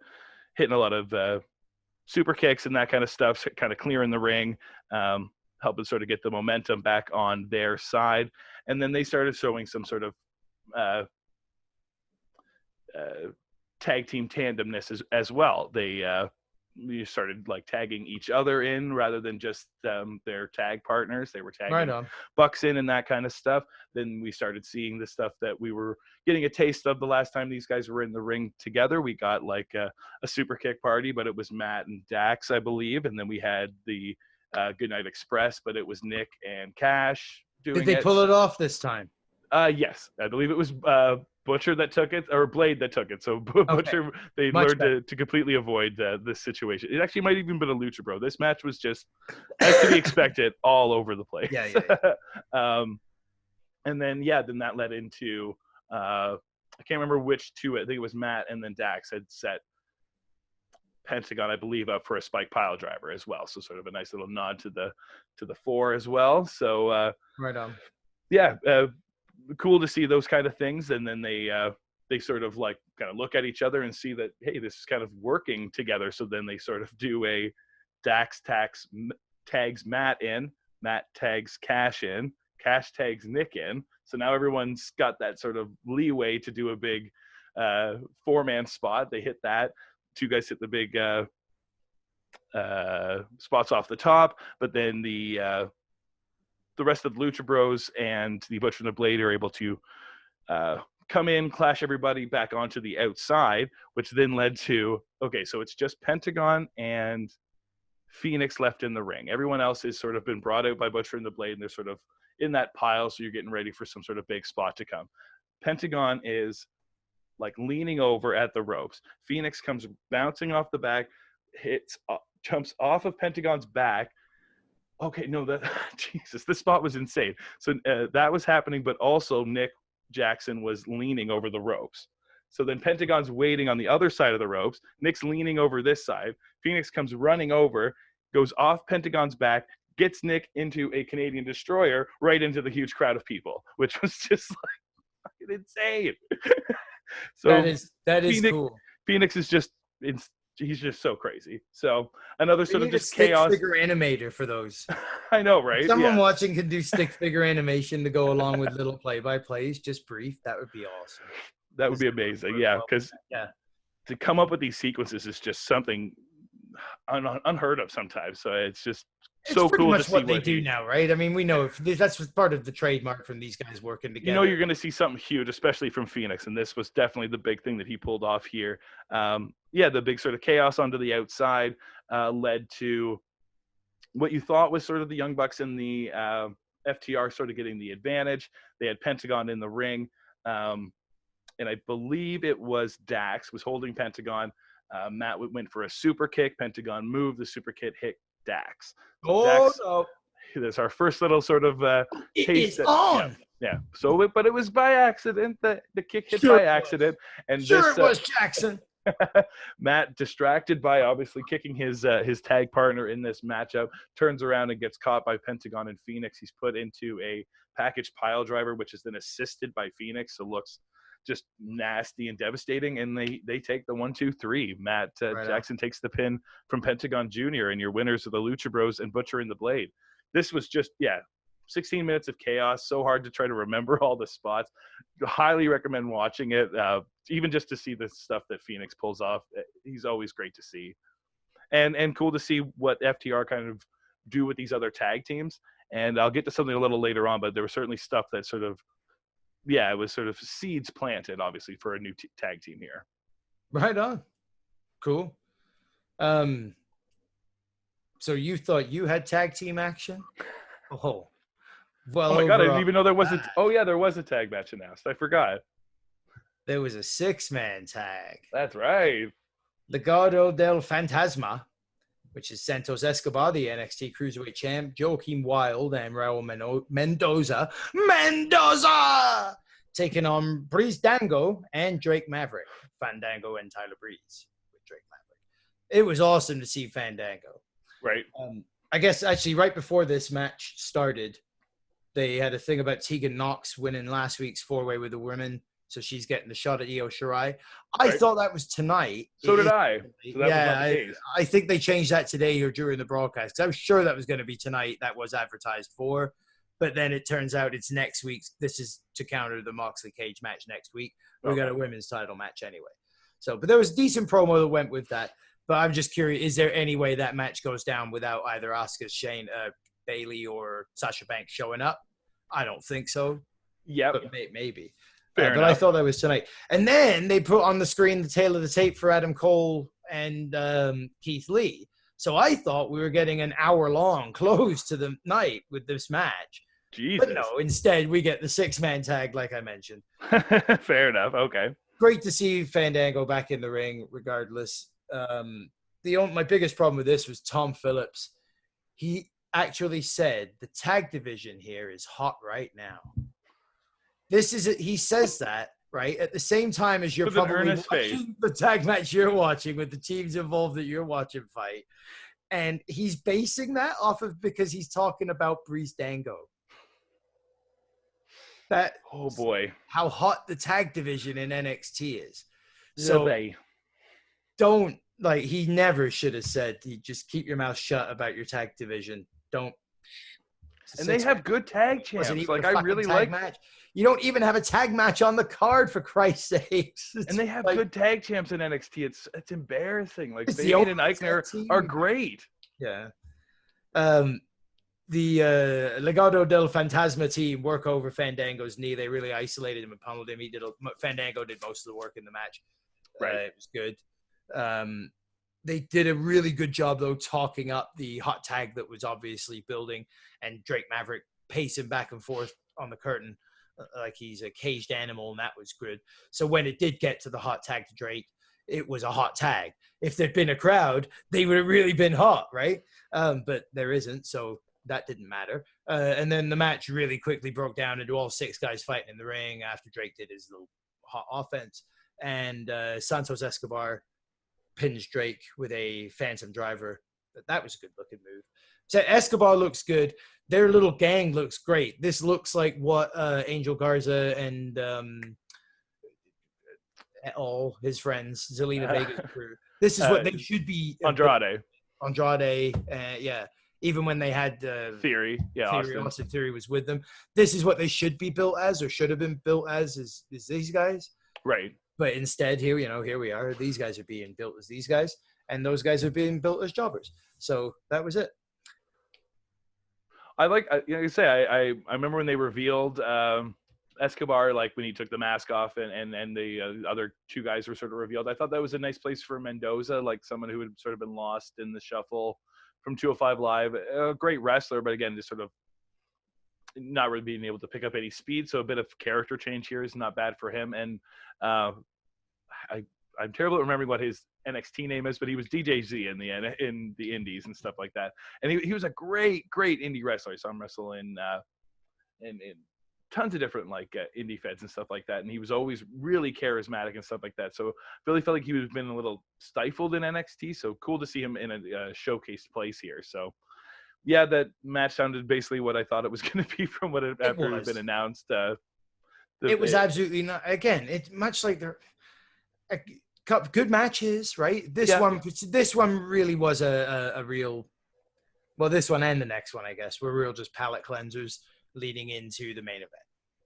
hitting a lot of super kicks and that kind of stuff, kind of clearing the ring, helping sort of get the momentum back on their side. And then they started showing some sort of tag team tandemness as well. They started like tagging each other in rather than just their tag partners. They were tagging Bucks in and that kind of stuff. Then we started seeing the stuff that we were getting a taste of the last time these guys were in the ring together. We got like a super kick party, but it was Matt and Dax, I believe. And then we had the Goodnight Express, but it was Nick and Cash doing it. Did they pull it off this time? Yes, I believe it was Butcher that took it, or Blade that took it. So Butcher, they learned to completely avoid this situation. It actually might even been a Lucha Bro. This match was just, as to be expected, all over the place. Yeah. And then that led into I can't remember which two. I think it was Matt and then Dax had set Pentagon, I believe, up for a spike pile driver as well. So sort of a nice little nod to the four as well. So right on. Yeah. Cool to see those kind of things, and then they sort of like kind of look at each other and see that, hey, this is kind of working together. So then they sort of do a Dax tags Matt in, Matt tags Cash in, Cash tags Nick in. So now everyone's got that sort of leeway to do a big 4-man spot. They hit that. Two guys hit the big spots off the top, but then the rest of the Lucha Bros and the Butcher and the Blade are able to come in, clash everybody back onto the outside, which then led to, okay, so it's just Pentagon and Phoenix left in the ring. Everyone else has sort of been brought out by Butcher and the Blade, and they're sort of in that pile, so you're getting ready for some sort of big spot to come. Pentagon is like leaning over at the ropes. Phoenix comes bouncing off the back, jumps off of Pentagon's back. Okay, no, Jesus, this spot was insane. So that was happening, but also Nick Jackson was leaning over the ropes. So then Pentagon's waiting on the other side of the ropes. Nick's leaning over this side. Phoenix comes running over, goes off Pentagon's back, gets Nick into a Canadian destroyer right into the huge crowd of people, which was just like fucking insane. So that is cool. Phoenix is just he's just so crazy. So another sort of just stick chaos. Figure animator for those. I know, right? If someone watching can do stick figure animation to go along with little play-by-plays, just brief. That would be awesome. That would be amazing. Yeah, because to come up with these sequences is just something unheard of sometimes. So it's just so cool to see what they do now, right? I mean, we know that's part of the trademark from these guys working together. You know, you're going to see something huge, especially from Phoenix, and this was definitely the big thing that he pulled off here. The big sort of chaos onto the outside led to what you thought was sort of the Young Bucks and the FTR sort of getting the advantage. They had Pentagon in the ring, and I believe it was Dax was holding Pentagon. Matt went for a super kick. Pentagon moved. The super kick hit Dax. No. There's our first little sort of taste. It is on. Yeah. So, but it was by accident. The kick hit by accident. And it was Jackson. Matt, distracted by obviously kicking his tag partner in this matchup, turns around and gets caught by Pentagon and Phoenix. He's put into a package pile driver, which is then assisted by Phoenix. So looks just nasty and devastating, and they take the 1, 2, 3. Matt Jackson takes the pin from Pentagon Jr., and your winners are the Lucha Bros and Butcher and the Blade. This was just 16 minutes of chaos. So hard to try to remember all the spots. Highly recommend watching it, even just to see the stuff that Phoenix pulls off. He's always great to see, and cool to see what FTR kind of do with these other tag teams. And I'll get to something a little later on, but there was certainly stuff that sort of it was sort of seeds planted, obviously, for a new tag team here. Right on. Cool. So you thought you had tag team action? Oh. Well, oh my God, I didn't even know there was there was a tag match announced. I forgot. There was a 6-man tag. That's right. Legado del Fantasma, which is Santos Escobar, the NXT Cruiserweight Champ, Joaquin Wilde, and Raul Mendoza taking on Breeze Dango and Drake Maverick. Fandango and Tyler Breeze with Drake Maverick. It was awesome to see Fandango. Right. I guess actually right before this match started, they had a thing about Tegan Knox winning last week's 4-way with the women. So she's getting the shot at Io Shirai. I thought that was tonight. So did I. So that was not the case. I think they changed that today or during the broadcast. Because I was sure that was going to be tonight. That was advertised for. But then it turns out it's next week's. This is to counter the Moxley Cage match next week. We got a women's title match anyway. So, but there was a decent promo that went with that. But I'm just curious, is there any way that match goes down without either Asuka, Bayley, or Sasha Banks showing up? I don't think so. Yeah, but maybe. Fair but I thought that was tonight. And then they put on the screen the tail of the tape for Adam Cole and Keith Lee. So I thought we were getting an hour-long close to the night with this match. Jesus. But no, instead we get the 6-man tag, like I mentioned. Fair enough. Okay. Great to see Fandango back in the ring, regardless. My biggest problem with this was Tom Phillips. He actually said the tag division here is hot right now. He says that, right, at the same time as you're with probably watching the tag match you're watching with the teams involved that you're watching fight. And he's basing that off of because he's talking about Breeze Dango. Oh boy. How hot the tag division in NXT is. So he never should have said, just keep your mouth shut about your tag division. Don't. And they have good tag champs. Like, I really like match. You don't even have a tag match on the card, for Christ's sakes. And they have good tag champs in NXT. It's embarrassing. Like, Fade and Eichner are great. Yeah. The Legado del Fantasma team work over Fandango's knee. They really isolated him and pummeled him. Fandango did most of the work in the match. Right. It was good. They did a really good job, though, talking up the hot tag that was obviously building, and Drake Maverick pacing back and forth on the curtain like he's a caged animal, and that was good. So when it did get to the hot tag to Drake, it was a hot tag. If there'd been a crowd, they would have really been hot, right? But there isn't, so that didn't matter. And then the match really quickly broke down into all 6 guys fighting in the ring after Drake did his little hot offense. And Santos Escobar pins Drake with a Phantom Driver. That was a good-looking move. So Escobar looks good. Their little gang looks great. This looks like what Angel Garza and all his friends, Zelina Vega's crew. This is what they should be. Andrade, yeah. Even when they had Theory, yeah, Austin Theory was with them. This is what they should be built as, or should have been built as, is these guys. Right. But instead, here we are. These guys are being built as these guys, and those guys are being built as jobbers. So that was it. I remember when they revealed Escobar, like when he took the mask off and the other 2 guys were sort of revealed. I thought that was a nice place for Mendoza, like someone who had sort of been lost in the shuffle from 205 Live. A great wrestler, but again, just sort of not really being able to pick up any speed. So a bit of character change here is not bad for him. And I'm terrible at remembering what his NXT name is, but he was DJZ in the Indies and stuff like that. And he was a great indie wrestler. I saw him wrestle in tons of different indie feds and stuff like that. And he was always really charismatic and stuff like that. So really felt like he was been a little stifled in NXT. So cool to see him in a showcased place here. So yeah, that match sounded basically what I thought it was going to be from what it had been announced. It was absolutely not. Again, it's much like they're good matches, right? This one really was a real. Well, this one and the next one, I guess, were real just palate cleansers leading into the main event.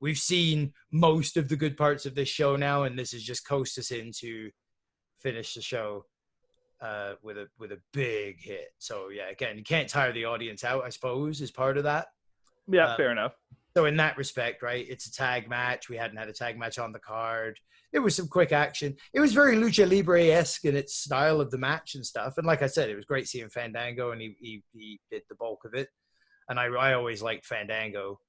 We've seen most of the good parts of this show now, and this is just coast us in to finish the show with a big hit. So yeah, again, you can't tire the audience out, I suppose, is part of that. Yeah, fair enough. So in that respect, right, it's a tag match. We hadn't had a tag match on the card. It was some quick action. It was very Lucha Libre-esque in its style of the match and stuff. And like I said, it was great seeing Fandango, and he did the bulk of it. And I always liked Fandango.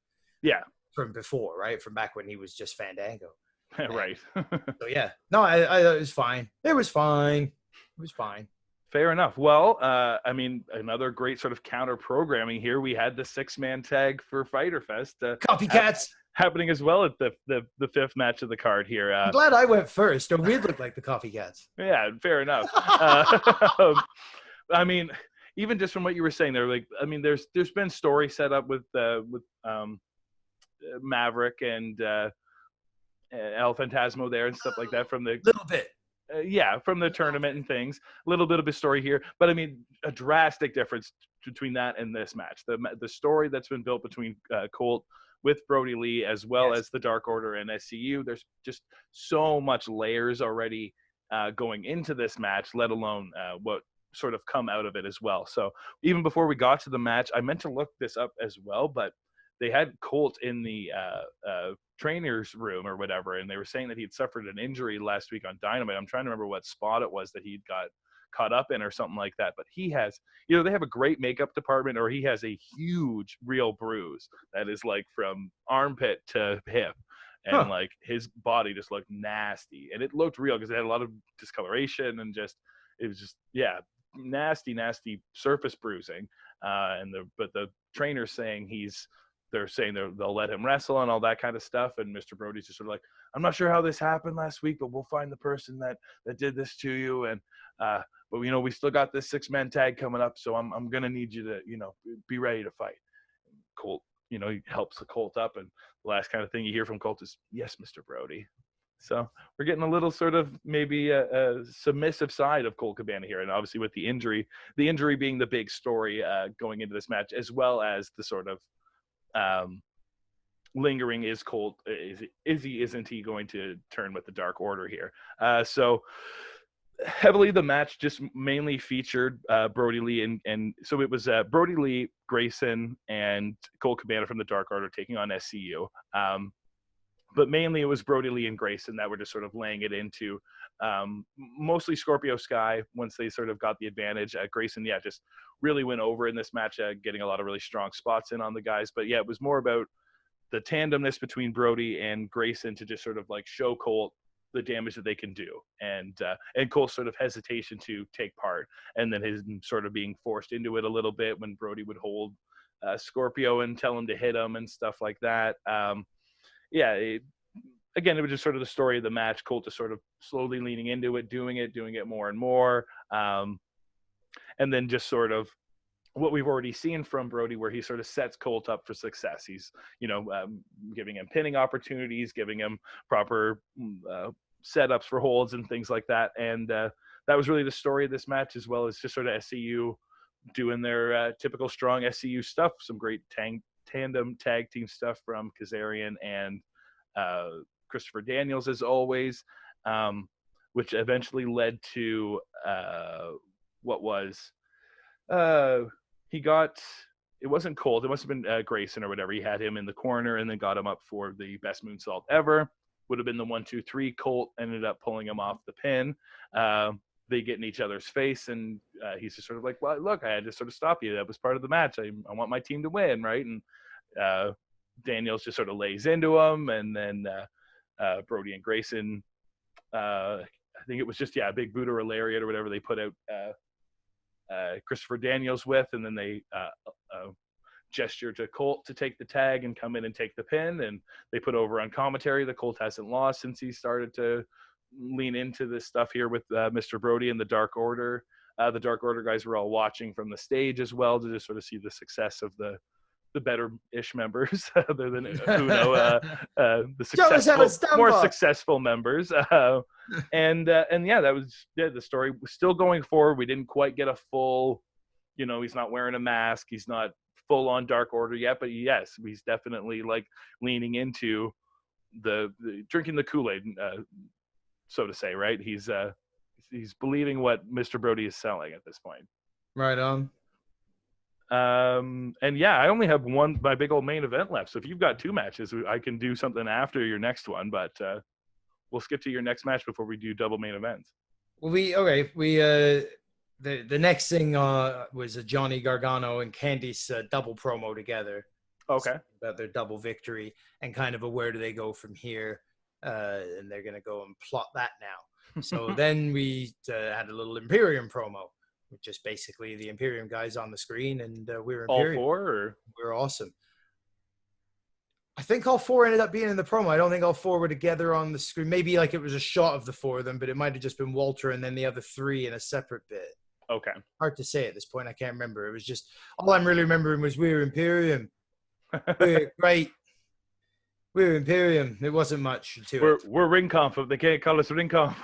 Yeah. From before, right? From back when he was just Fandango. Right. So yeah. No, I it was fine. It was fine. It was fine. Fair enough. Well, I mean, another great sort of counter programming here. We had the 6-man tag for Fyter Fest. Copycats. happening as well at the fifth match of the card here. I'm glad I went first, or we'd look like the coffee cats. Yeah, fair enough. I mean, even just from what you were saying there, like, I mean, there's been story set up with Maverick and El Fantasmo there and stuff like that from the little bit. From the tournament and things. A little bit of a story here, but I mean, a drastic difference between that and this match. The story that's been built between Colt with Brody Lee as well as the Dark Order and SCU. There's just so much layers already going into this match, let alone what sort of come out of it as well. So even before we got to the match, I meant to look this up as well, but they had Colt in the trainer's room or whatever, and they were saying that he'd suffered an injury last week on Dynamite. I'm trying to remember what spot it was that he'd got caught up in or something like that. But he has, they have a great makeup department, or he has a huge real bruise that is like from armpit to hip. And like his body just looked nasty, and it looked real because it had a lot of discoloration and it was just nasty surface bruising. But the trainer's saying they're saying they'll let him wrestle and all that kind of stuff. And Mr. Brody's just sort of like, I'm not sure how this happened last week, but we'll find the person that did this to you. And but we still got this 6-man tag coming up, so I'm gonna need you to be ready to fight. Colt, he helps the Colt up, and the last kind of thing you hear from Colt is, yes, Mr. Brody. So we're getting a little sort of maybe a submissive side of Colt Cabana here, and obviously with the injury being the big story going into this match, as well as the sort of lingering is Colt, isn't he going to turn with the Dark Order here? So heavily the match just mainly featured Brody Lee, and so it was Brody Lee, Grayson, and Colt Cabana from the Dark Order taking on SCU. But mainly it was Brody Lee and Grayson that were just sort of laying it into mostly Scorpio Sky once they sort of got the advantage. Grayson, just really went over in this match, getting a lot of really strong spots in on the guys. But it was more about the tandemness between Brody and Grayson to just sort of like show Colt the damage that they can do, and Colt's sort of hesitation to take part, and then his sort of being forced into it a little bit when Brody would hold Scorpio and tell him to hit him and stuff like that. Again, it was just sort of the story of the match. Colt just sort of slowly leaning into it, doing it more and more. And then just sort of what we've already seen from Brody, where he sort of sets Colt up for success. He's, giving him pinning opportunities, giving him proper setups for holds and things like that. And that was really the story of this match, as well as just sort of SCU doing their typical strong SCU stuff. Some great tandem tag team stuff from Kazarian and Christopher Daniels, as always, which eventually led to what was it wasn't Colt, it must have been Grayson or whatever. He had him in the corner and then got him up for the best moonsault ever. Would have been the 1-2-3. Colt ended up pulling him off the pin. They get in each other's face, and he's just sort of like, well, look, I had to sort of stop you. That was part of the match. I want my team to win, right? And Daniels just sort of lays into him, and then Brody and Grayson, I think it was just a big Buddha or lariat or whatever they put out Christopher Daniels with, and then they gesture to Colt to take the tag and come in and take the pin, and they put over on commentary that Colt hasn't lost since he started to lean into this stuff here with Mr. Brody and the Dark Order. The Dark Order guys were all watching from the stage as well to just sort of see the success of the better-ish members, other than Uno, the more successful members. And that was the story was still going forward. We didn't quite get a full, he's not wearing a mask. He's not full on Dark Order yet, but yes, he's definitely like leaning into the drinking the Kool-Aid, so to say, right? He's believing what Mr. Brody is selling at this point. Right on. I only have my big old main event left. So if you've got 2 matches, I can do something after your next one, but we'll skip to your next match before we do double main events. Well, the next thing was a Johnny Gargano and Candice double promo together. Okay. About their double victory and kind of where do they go from here? And they're going to go and plot that now. So then we had a little Imperium promo, which is basically the Imperium guys on the screen, and we're Imperium. All 4? Or? We're awesome. I think all four ended up being in the promo. I don't think all four were together on the screen. Maybe like it was a shot of the four of them, but it might have just been Walter and then the other three in a separate bit. Okay. Hard to say at this point. I can't remember. It was just, all I'm really remembering was we were Imperium. We're great. We were Imperium. It wasn't much to it. We're ring conf. They can't call us ring conf.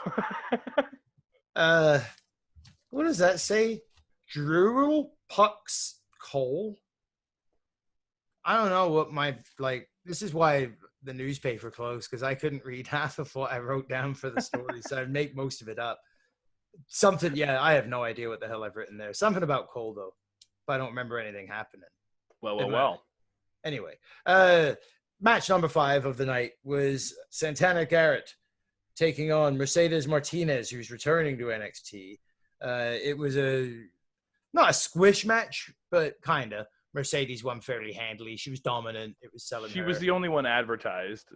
What does that say? Drewel Pucks Cole? I don't know what this is why the newspaper closed, because I couldn't read half of what I wrote down for the story, so I'd make most of it up. Something, I have no idea what the hell I've written there. Something about Cole, though, but I don't remember anything happening. Well. Anyway, match number 5 of the night was Santana Garrett taking on Mercedes Martinez, who's returning to NXT. It was not a squish match, but kind of. Mercedes won fairly handily. She was dominant. It was selling. She was the only one advertised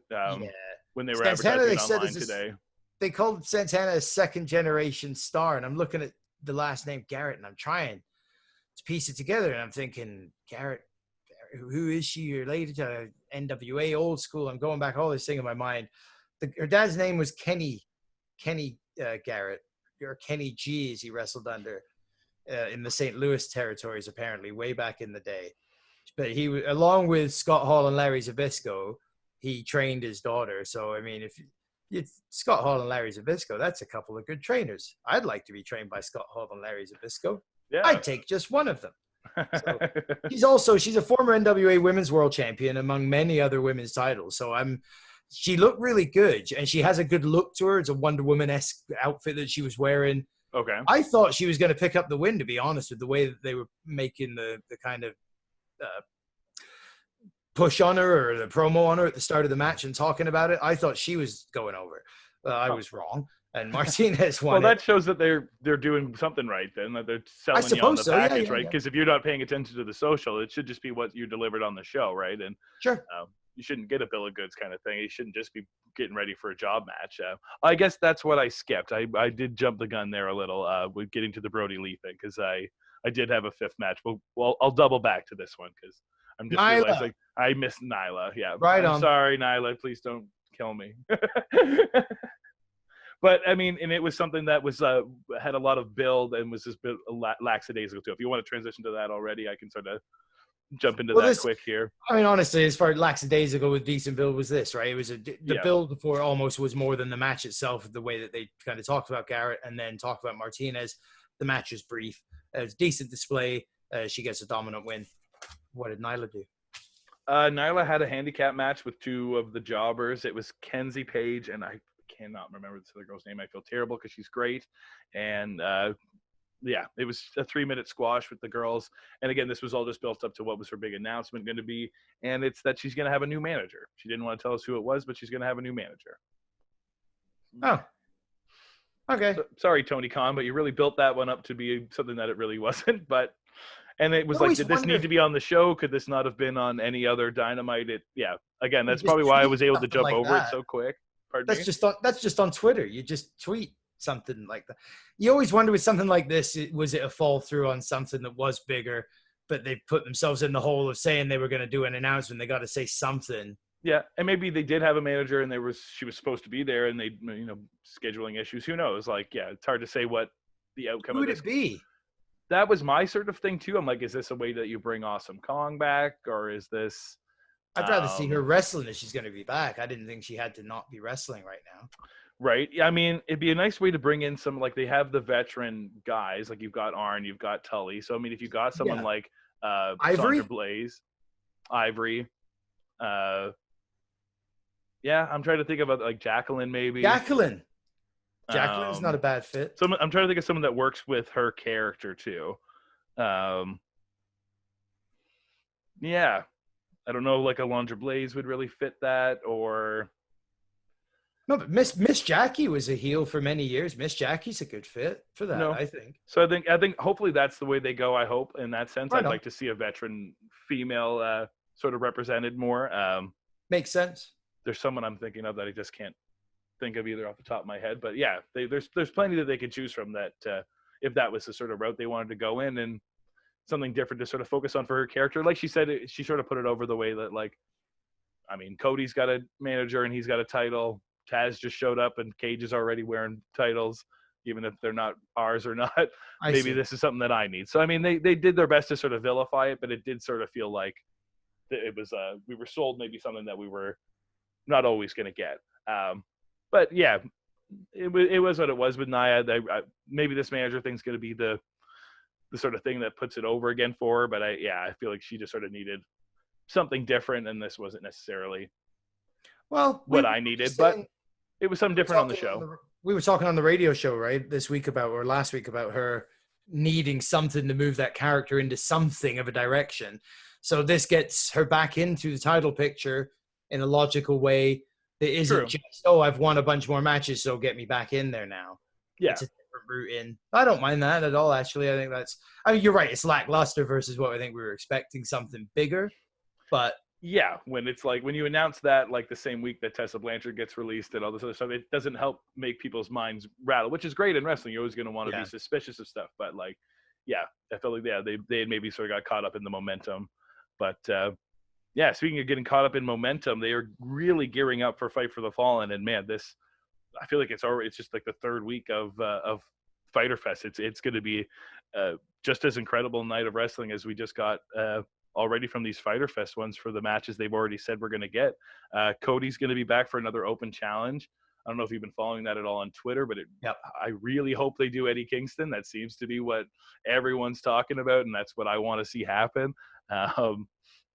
when they were Santana, advertising online today. They called Santana a second-generation star, and I'm looking at the last name Garrett, and I'm trying to piece it together, and I'm thinking, Garrett, who is she related to? NWA, old school. I'm going back all this thing in my mind. Her dad's name was Kenny Garrett, or Kenny G, as he wrestled under. In the St. Louis territories, apparently, way back in the day. But he, along with Scott Hall and Larry Zbyszko, he trained his daughter. So, I mean, if Scott Hall and Larry Zbyszko, that's a couple of good trainers. I'd like to be trained by Scott Hall and Larry Zbyszko. Yeah. I'd take just one of them. So, she's a former NWA Women's World Champion, among many other women's titles. So she looked really good, and she has a good look to her. It's a Wonder Woman-esque outfit that she was wearing. Okay. I thought she was going to pick up the win, to be honest, with the way that they were making the kind of push on her or the promo on her at the start of the match and talking about it. I thought she was going over. I was wrong. And Martinez won. Well, that shows that they're doing something right then, that they're selling you on the package, right? Because if you're not paying attention to the social, it should just be what you delivered on the show, right? And sure. You shouldn't get a bill of goods kind of thing. You shouldn't just be getting ready for a job match. I guess that's what I skipped. I did jump the gun there a little with getting to the Brody Lee thing, because I did have a 5th match. Well, I'll double back to this one because I'm just realizing I missed Nyla. Yeah, I'm sorry, Nyla. Please don't kill me. But I mean, and it was something that was had a lot of build and was just lackadaisical too. If you want to transition to that already, I can sort of jump into that quick here. I mean, honestly, as far as lackadaisical with decent build was this, right? It was the build before almost was more than the match itself, the way that they kind of talked about Garrett and then talked about Martinez. The match was brief. It was decent display. She gets a dominant win. What did Nyla do? Nyla had a handicap match with 2 of the jobbers. It was Kenzie Page, and I cannot remember this other girl's name. I feel terrible because she's great. And it was a 3-minute squash with the girls. And again, this was all just built up to what was her big announcement going to be. And it's that she's going to have a new manager. She didn't want to tell us who it was, but she's going to have a new manager. Oh, okay. So, sorry, Tony Khan, but you really built that one up to be something that it really wasn't. And it was like, did this need to be on the show? Could this not have been on any other Dynamite? Again, that's probably why I was able to jump over it so quick. That's just on Twitter. You just tweet something like that. You always wonder with something like this, was it a fall through on something that was bigger, but they put themselves in the hole of saying they were going to do an announcement. They got to say something. Yeah, and maybe they did have a manager, and she was supposed to be there, and they, scheduling issues. Who knows? It's hard to say what the outcome. Who would it be? That was my sort of thing too. I'm like, is this a way that you bring Awesome Kong back, or is this? I'd rather see her wrestling if she's going to be back. I didn't think she had to not be wrestling right now. Right. I mean, it'd be a nice way to bring in some, like, they have the veteran guys, like you've got Arn, you've got Tully. So, I mean, if you got someone like Ivory? Sandra Blaze, Ivory, I'm trying to think about like Jacqueline maybe. Jacqueline's not a bad fit. I'm trying to think of someone that works with her character too. I don't know, like Alondra Blaze would really fit that, or no, but Miss Jackie was a heel for many years. Miss Jackie's a good fit for that, I think. So I think hopefully that's the way they go. I hope in that sense. I'd like to see a veteran female sort of represented more. Makes sense. There's someone I'm thinking of that I just can't think of either off the top of my head, but yeah, there's plenty that they could choose from that if that was the sort of route they wanted to go in, and something different to sort of focus on for her character. Like she said, she sort of put it over the way that, like, I mean, Cody's got a manager and he's got a title. Taz just showed up and Cage is already wearing titles, even if they're not ours or not. Maybe this is something that I need. So, I mean, they did their best to sort of vilify it, but it did sort of feel like it was, we were sold maybe something that we were not always going to get. But yeah, it was what it was with Nia. Maybe this manager thing's going to be the sort of thing that puts it over again for her. But I feel like she just sort of needed something different, and this wasn't necessarily what I needed, but it was something different on the show. We were talking on the radio show, right, last week about her needing something to move that character into something of a direction. So this gets her back into the title picture in a logical way. That isn't just, I've won a bunch more matches, so get me back in there now. Yeah. It's a different route in. I don't mind that at all, actually. I think you're right. It's lackluster versus what I think we were expecting, something bigger. But yeah, when it's like, when you announce that like the same week that Tessa Blanchard gets released and all this other stuff, it doesn't help make people's minds rattle, which is great in wrestling. You're always going to want to be suspicious of stuff. But like, yeah, I felt like, they had maybe sort of got caught up in the momentum. But yeah, speaking of getting caught up in momentum, they are really gearing up for Fight for the Fallen. And man, I feel like it's just like the third week of Fyter Fest. It's going to be just as incredible night of wrestling as we just got already from these Fyter Fest ones for the matches they've already said we're going to get. Cody's going to be back for another open challenge. I don't know if you've been following that at all on Twitter, but I really hope they do Eddie Kingston. That seems to be what everyone's talking about, and that's what I want to see happen.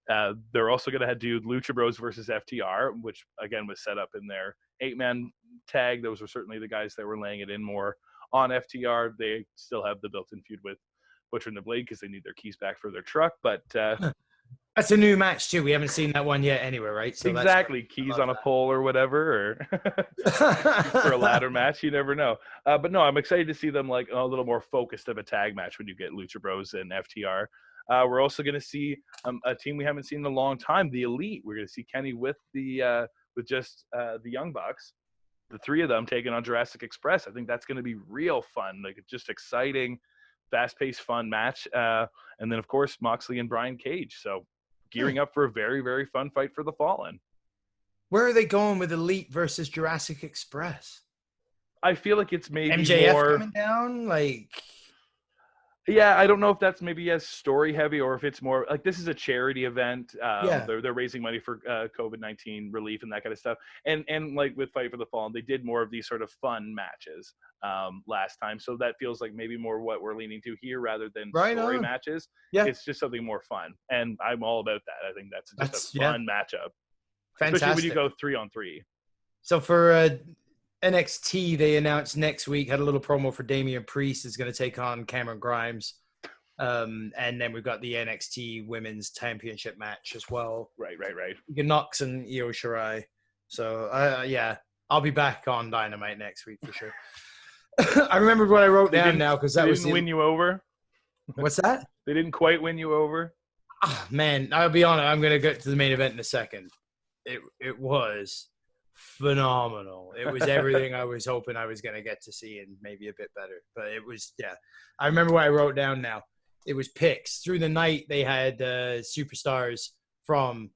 They're also going to do Lucha Bros versus FTR, which again was set up in their 8-man tag. Those were certainly the guys that were laying it in more on FTR. They still have the built-in feud with Butcher and the Blade because they need their keys back for their truck. But that's a new match too. We haven't seen that one yet anywhere, right? So exactly. Keys on a pole or whatever, or for a ladder match. You never know. But no, I'm excited to see them like a little more focused of a tag match when you get Lucha Bros and FTR. We're also going to see a team we haven't seen in a long time, the Elite. We're going to see Kenny with the Young Bucks, the three of them taking on Jurassic Express. I think that's going to be real fun, like just exciting, fast-paced, fun match. And then, of course, Moxley and Brian Cage. So gearing up for a very, very fun Fight for the Fallen. Where are they going with Elite versus Jurassic Express? I feel like it's maybe MJF more coming down, like. Yeah, I don't know if that's maybe as story heavy or if it's more like this is a charity event. They're raising money for COVID-19 relief and that kind of stuff. And like with Fight for the Fallen, they did more of these sort of fun matches last time. So that feels like maybe more what we're leaning to here rather than story matches. Yeah. It's just something more fun. And I'm all about that. I think that's just a fun matchup. Fantastic. Especially when you go 3-on-3. So for NXT, they announced next week, had a little promo for Damian Priest is going to take on Cameron Grimes. And then we've got the NXT Women's Championship match as well. Right. Knox and Io Shirai. So, I'll be back on Dynamite next week for sure. I remember what I wrote down now because that was... They didn't win you over? What's that? They didn't quite win you over? Oh, man, I'll be honest. I'm going to get to the main event in a second. It was phenomenal. It was everything I was hoping I was going to get to see and maybe a bit better. But it was, I remember what I wrote down now. It was picks. Through the night, they had superstars from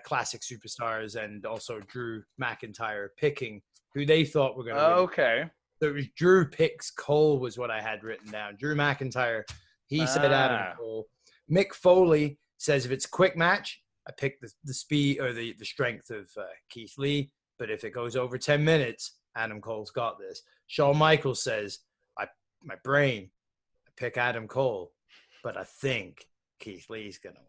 Classic Superstars and also Drew McIntyre picking who they thought were going to win. Okay. So it was Drew picks Cole was what I had written down. Drew McIntyre, he said Adam Cole. Mick Foley says if it's a quick match, I pick the speed or the strength of Keith Lee. But if it goes over 10 minutes, Adam Cole's got this. Shawn Michaels says, my brain, I pick Adam Cole, but I think Keith Lee's going to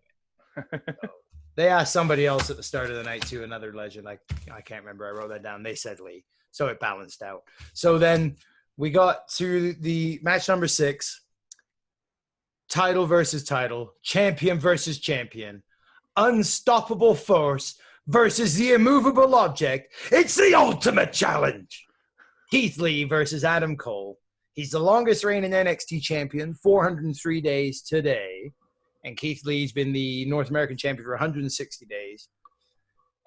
win. So they asked somebody else at the start of the night, too, another legend. I can't remember. I wrote that down. They said Lee. So it balanced out. So then we got to the match number 6. Title versus title. Champion versus champion. Unstoppable force versus the immovable object. It's the ultimate challenge. Keith Lee versus Adam Cole. He's the longest reigning NXT champion, 403 days today. And Keith Lee's been the North American champion for 160 days.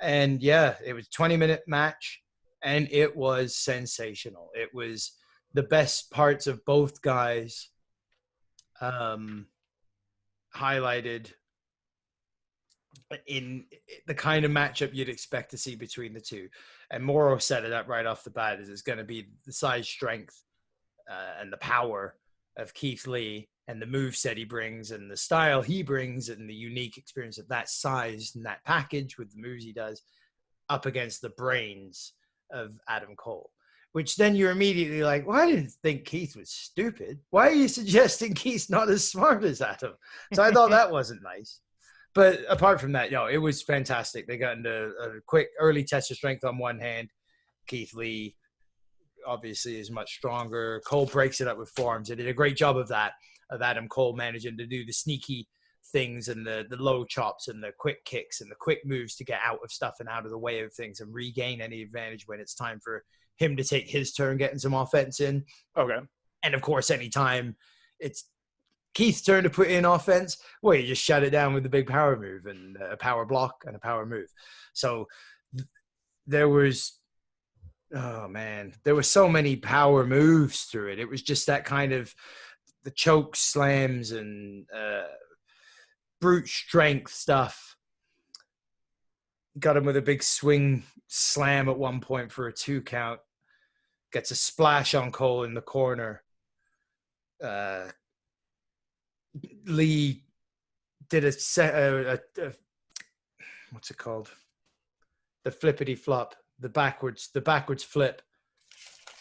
And it was a 20-minute match, and it was sensational. It was the best parts of both guys highlighted. in the kind of matchup you'd expect to see between the two. And Morrow set it up right off the bat as it's going to be the size, strength, and the power of Keith Lee and the moveset he brings and the style he brings and the unique experience of that size and that package with the moves he does up against the brains of Adam Cole. Which then you're immediately like, well, I didn't think Keith was stupid. Why are you suggesting Keith's not as smart as Adam? So I thought that wasn't nice. But apart from that, it was fantastic. They got into a quick early test of strength on one hand. Keith Lee obviously is much stronger. Cole breaks it up with forearms. They did a great job of that, of Adam Cole managing to do the sneaky things and the low chops and the quick kicks and the quick moves to get out of stuff and out of the way of things and regain any advantage when it's time for him to take his turn getting some offense in. Okay. And of course, anytime it's Keith's turn to put in offense, well, you just shut it down with the big power move and a power block and a power move. So there was so many power moves through it. It was just that kind of the choke slams and brute strength stuff. Got him with a big swing slam at one point for a 2 count. Gets a splash on Cole in the corner. Lee did a what's it called? The flippity flop, the backwards flip.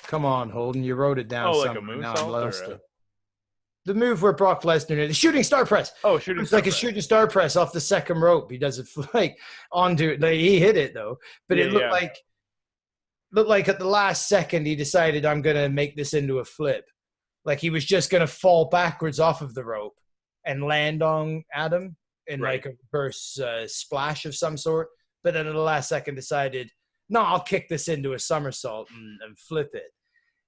Come on, Holden, you wrote it down. Like a moonsault. The move where Brock Lesnar did the shooting star press. It's like a shooting star press off the second rope. He does it like onto it. He hit it though, but it looked like at the last second he decided, I'm gonna make this into a flip. Like he was just gonna fall backwards off of the rope and land on Adam in like a reverse splash of some sort. But then at the last second decided, no, I'll kick this into a somersault and flip it.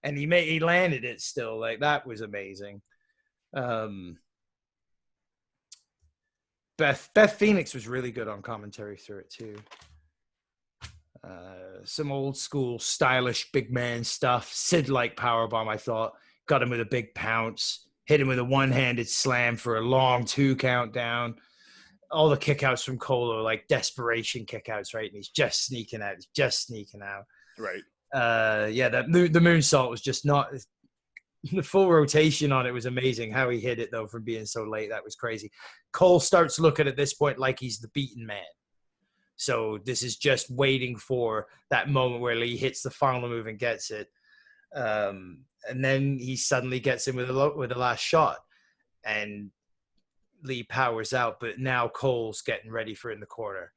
And he landed it still. Like that was amazing. Beth Phoenix was really good on commentary through it too. Some old school stylish big man stuff. Sid-like powerbomb, I thought. Got him with a big pounce. Hit him with a one-handed slam for a long 2 count down. All the kickouts from Cole are like desperation kickouts, right? And he's just sneaking out. Right. The moonsault was just not the full rotation on it was amazing. How he hit it though from being so late, that was crazy. Cole starts looking at this point like he's the beaten man. So this is just waiting for that moment where Lee hits the final move and gets it. And then he suddenly gets in with the last shot, and Lee powers out. But now Cole's getting ready for it in the corner.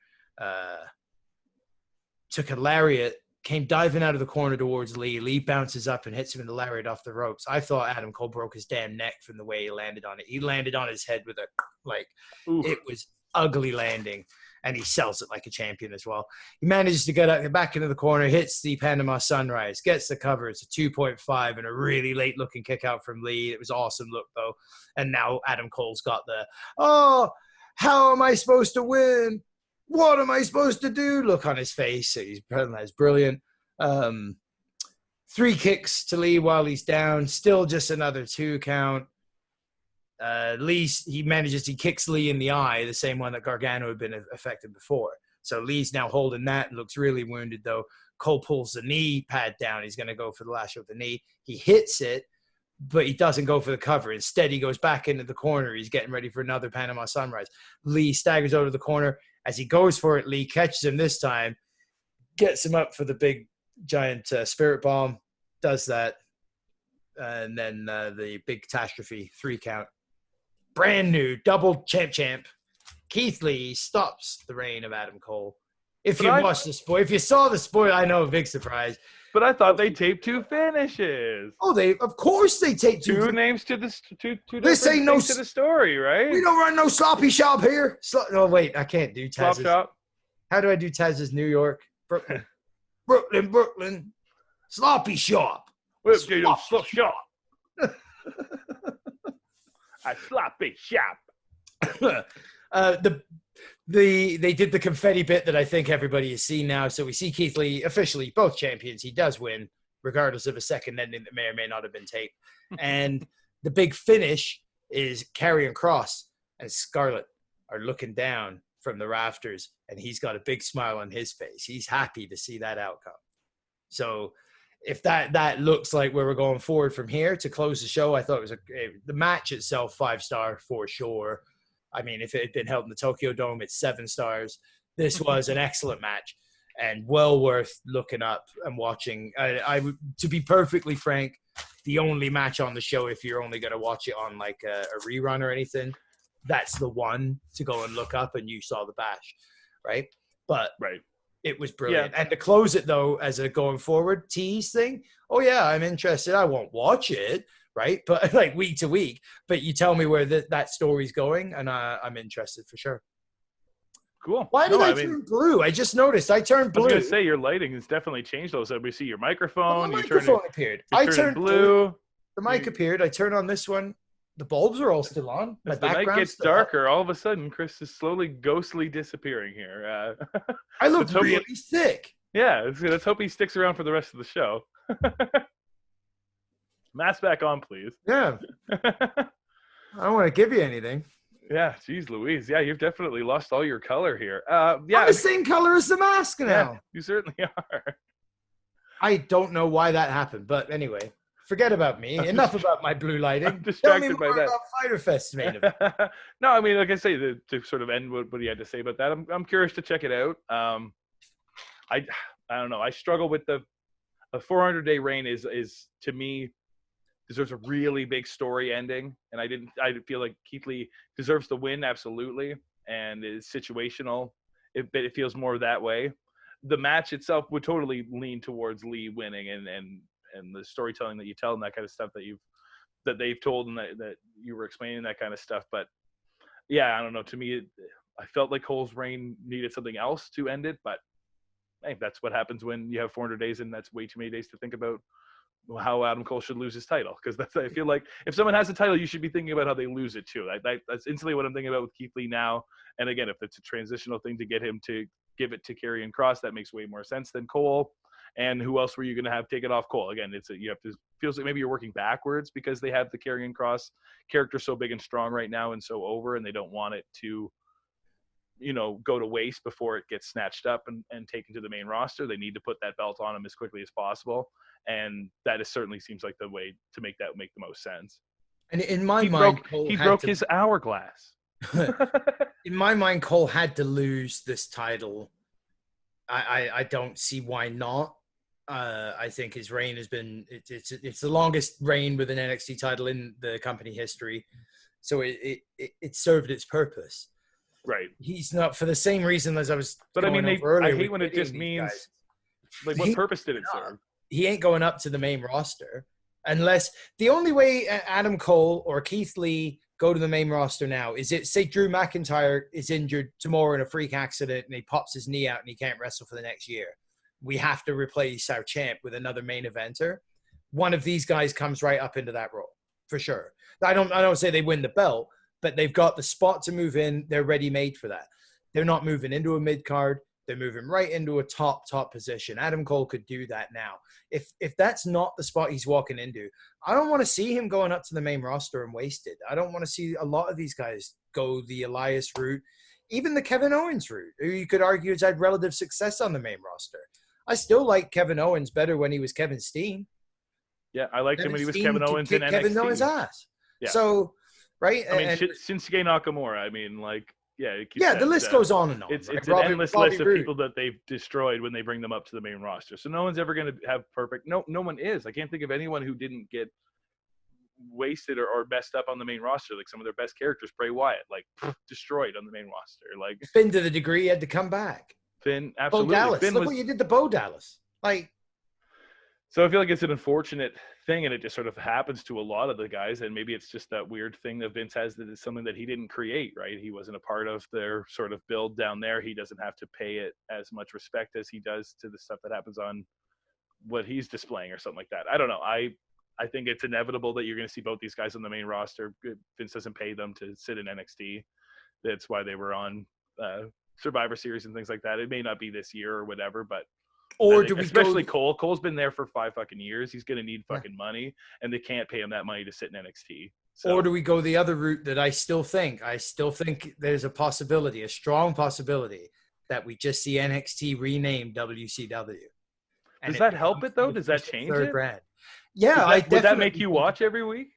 Took a lariat, came diving out of the corner towards Lee. Lee bounces up and hits him in the lariat off the ropes. I thought Adam Cole broke his damn neck from the way he landed on it. He landed on his head with it was ugly landing. And he sells it like a champion as well. He manages to get back into the corner, hits the Panama Sunrise, gets the cover. It's a 2.5 and a really late-looking kick out from Lee. It was awesome look, though. And now Adam Cole's got how am I supposed to win? What am I supposed to do? Look on his face. He's brilliant. 3 kicks to Lee while he's down. Still just another 2 count. Lee, he kicks Lee in the eye, the same one that Gargano had been affected before. So Lee's now holding that and looks really wounded, though. Cole pulls the knee pad down. He's going to go for the lash of the knee. He hits it, but he doesn't go for the cover. Instead, he goes back into the corner. He's getting ready for another Panama Sunrise. Lee staggers over to the corner. As he goes for it, Lee catches him this time, gets him up for the big, giant Spirit Bomb, does that, and then the big catastrophe 3 count. Brand new double champ Keith Lee stops the reign of Adam Cole. If you saw the spoil, I know, big surprise. But I thought they taped 2 finishes. Oh, of course they tape 2 names to the two. This ain't no to the story, right? We don't run no sloppy shop here. Oh wait, I can't do Taz's. Slop shop. How do I do Taz's New York? Brooklyn. Sloppy shop. Slop shop. A sloppy shop. They did the confetti bit that I think everybody has seen now. So we see Keith Lee officially both champions. He does win, regardless of a second ending that may or may not have been taped. And the big finish is Karrion Kross and Scarlett are looking down from the rafters, and he's got a big smile on his face. He's happy to see that outcome. So if that looks like where we're going forward from here to close the show, I thought it was the match itself 5-star for sure. I mean, if it had been held in the Tokyo Dome, it's 7 stars. This was an excellent match and well worth looking up and watching. I would, to be perfectly frank, the only match on the show, if you're only going to watch it on like a rerun or anything, that's the one to go and look up, and you saw the bash, right? But it was brilliant. Yeah. And to close it, though, as a going forward tease thing, oh, yeah, I'm interested. I won't watch it, right? But like week to week. But you tell me where that story's going, and I'm interested for sure. Cool. Why did I turn blue? I just noticed I turned blue. I was going to say, your lighting has definitely changed, though. So we see your microphone. The microphone appeared. I turned blue. The mic appeared. I turned on this one. The bulbs are all still on. As the night gets darker, all of a sudden, Chris is slowly, ghostly disappearing here. I look really sick. Yeah, let's hope he sticks around for the rest of the show. Mask back on, please. Yeah. I don't want to give you anything. Yeah, geez Louise. Yeah, you've definitely lost all your color here. I'm the same color as the mask now. Yeah, you certainly are. I don't know why that happened, but anyway, forget about me. Enough about my blue lighting. I'm distracted by that. About Fyter Fest, mate. No, I mean, like I say, to sort of end what he had to say about that, I'm curious to check it out. I don't know. I struggle with a 400-day reign is to me deserves a really big story ending, and I feel like Keith Lee deserves the win absolutely, and is situational. It feels more that way. The match itself would totally lean towards Lee winning, and the storytelling that you tell and that kind of stuff that they've told and that you were explaining, that kind of stuff. But yeah, I don't know. To me, I felt like Cole's reign needed something else to end it, but hey, that's what happens when you have 400 days, and that's way too many days to think about how Adam Cole should lose his title. Because I feel like if someone has a title, you should be thinking about how they lose it too. That's instantly what I'm thinking about with Keith Lee now. And again, if it's a transitional thing to get him to give it to Karrion Kross, that makes way more sense than Cole. And who else were you going to have take it off Cole? Again, you have to feels like maybe you're working backwards because they have the Karrion Kross character so big and strong right now and so over, and they don't want it to, go to waste before it gets snatched up and taken to the main roster. They need to put that belt on him as quickly as possible. And that certainly seems like the way to make the most sense. And in my mind, he broke his hourglass. In my mind, Cole had to lose this title. I don't see why not. I think his reign has been it's the longest reign with an NXT title in the company history. So it served its purpose. Right. He's not for the same reason as I was. But I mean, I hate when it just means like, what purpose did it serve? He ain't going up to the main roster unless the only way Adam Cole or Keith Lee go to the main roster now is say Drew McIntyre is injured tomorrow in a freak accident and he pops his knee out and he can't wrestle for the next year. We have to replace our champ with another main eventer. One of these guys comes right up into that role for sure. I don't say they win the belt, but they've got the spot to move in. They're ready made for that. They're not moving into a mid card. They're moving right into a top position. Adam Cole could do that now. If that's not the spot he's walking into, I don't want to see him going up to the main roster and wasted. I don't want to see a lot of these guys go the Elias route, even the Kevin Owens route, who you could argue has had relative success on the main roster. I still like Kevin Owens better when he was Kevin Steen. Yeah, I liked him when he was Kevin Owens in NXT. Kevin Owens' ass. Yeah. So, right? I mean, Shinsuke Nakamura, I mean, like, the list goes on and on. It's an endless list of people that they've destroyed when they bring them up to the main roster. So no one's ever going to have perfect. No one is. I can't think of anyone who didn't get wasted or messed up on the main roster. Like some of their best characters, Bray Wyatt, like destroyed on the main roster. Like Finn, to the degree he had to come back. Finn, absolutely. Bo Dallas. Look what you did to Bo Dallas. Like. So I feel like it's an unfortunate thing, and it just sort of happens to a lot of the guys, and maybe it's just that weird thing that Vince has that is something that he didn't create, right? He wasn't a part of their sort of build down there. He doesn't have to pay it as much respect as he does to the stuff that happens on what he's displaying or something like that. I don't know. I think it's inevitable that you're going to see both these guys on the main roster. Vince doesn't pay them to sit in NXT. That's why they were on Survivor Series and things like that. It may not be this year or whatever, but Or do we especially go, Cole? Cole's been there for 5 fucking years. He's going to need fucking money, and they can't pay him that money to sit in NXT. So. Or do we go the other route that I still think there's a possibility, a strong possibility that we just see NXT renamed WCW. Does that help it though? Does that change it? Brand. Yeah, would that make you watch every week?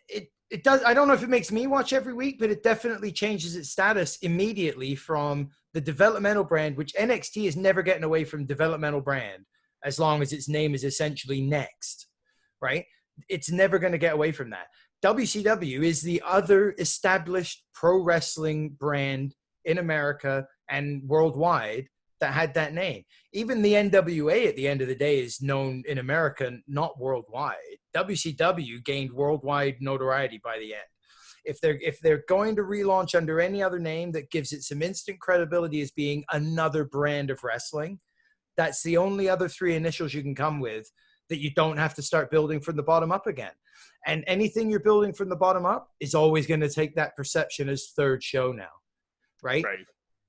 It does. I don't know if it makes me watch every week, but it definitely changes its status immediately from the developmental brand, which NXT is never getting away from developmental brand as long as its name is essentially Next, right? It's never going to get away from that. WCW is the other established pro wrestling brand in America and worldwide that had that name. Even the NWA at the end of the day is known in America, not worldwide. WCW gained worldwide notoriety by the end. If they're going to relaunch under any other name that gives it some instant credibility as being another brand of wrestling, that's the only other 3 initials you can come with that you don't have to start building from the bottom up again. And anything you're building from the bottom up is always going to take that perception as third show now, right?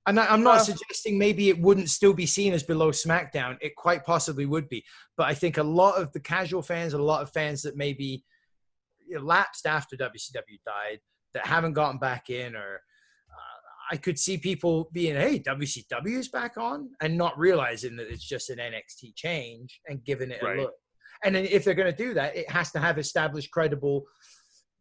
And I'm not suggesting maybe it wouldn't still be seen as below SmackDown. It quite possibly would be. But I think a lot of the casual fans, a lot of fans that maybe lapsed after WCW died, that haven't gotten back in, or I could see people being, hey, WCW is back on, and not realizing that it's just an NXT change and giving it a look. And then if they're going to do that, it has to have established, credible.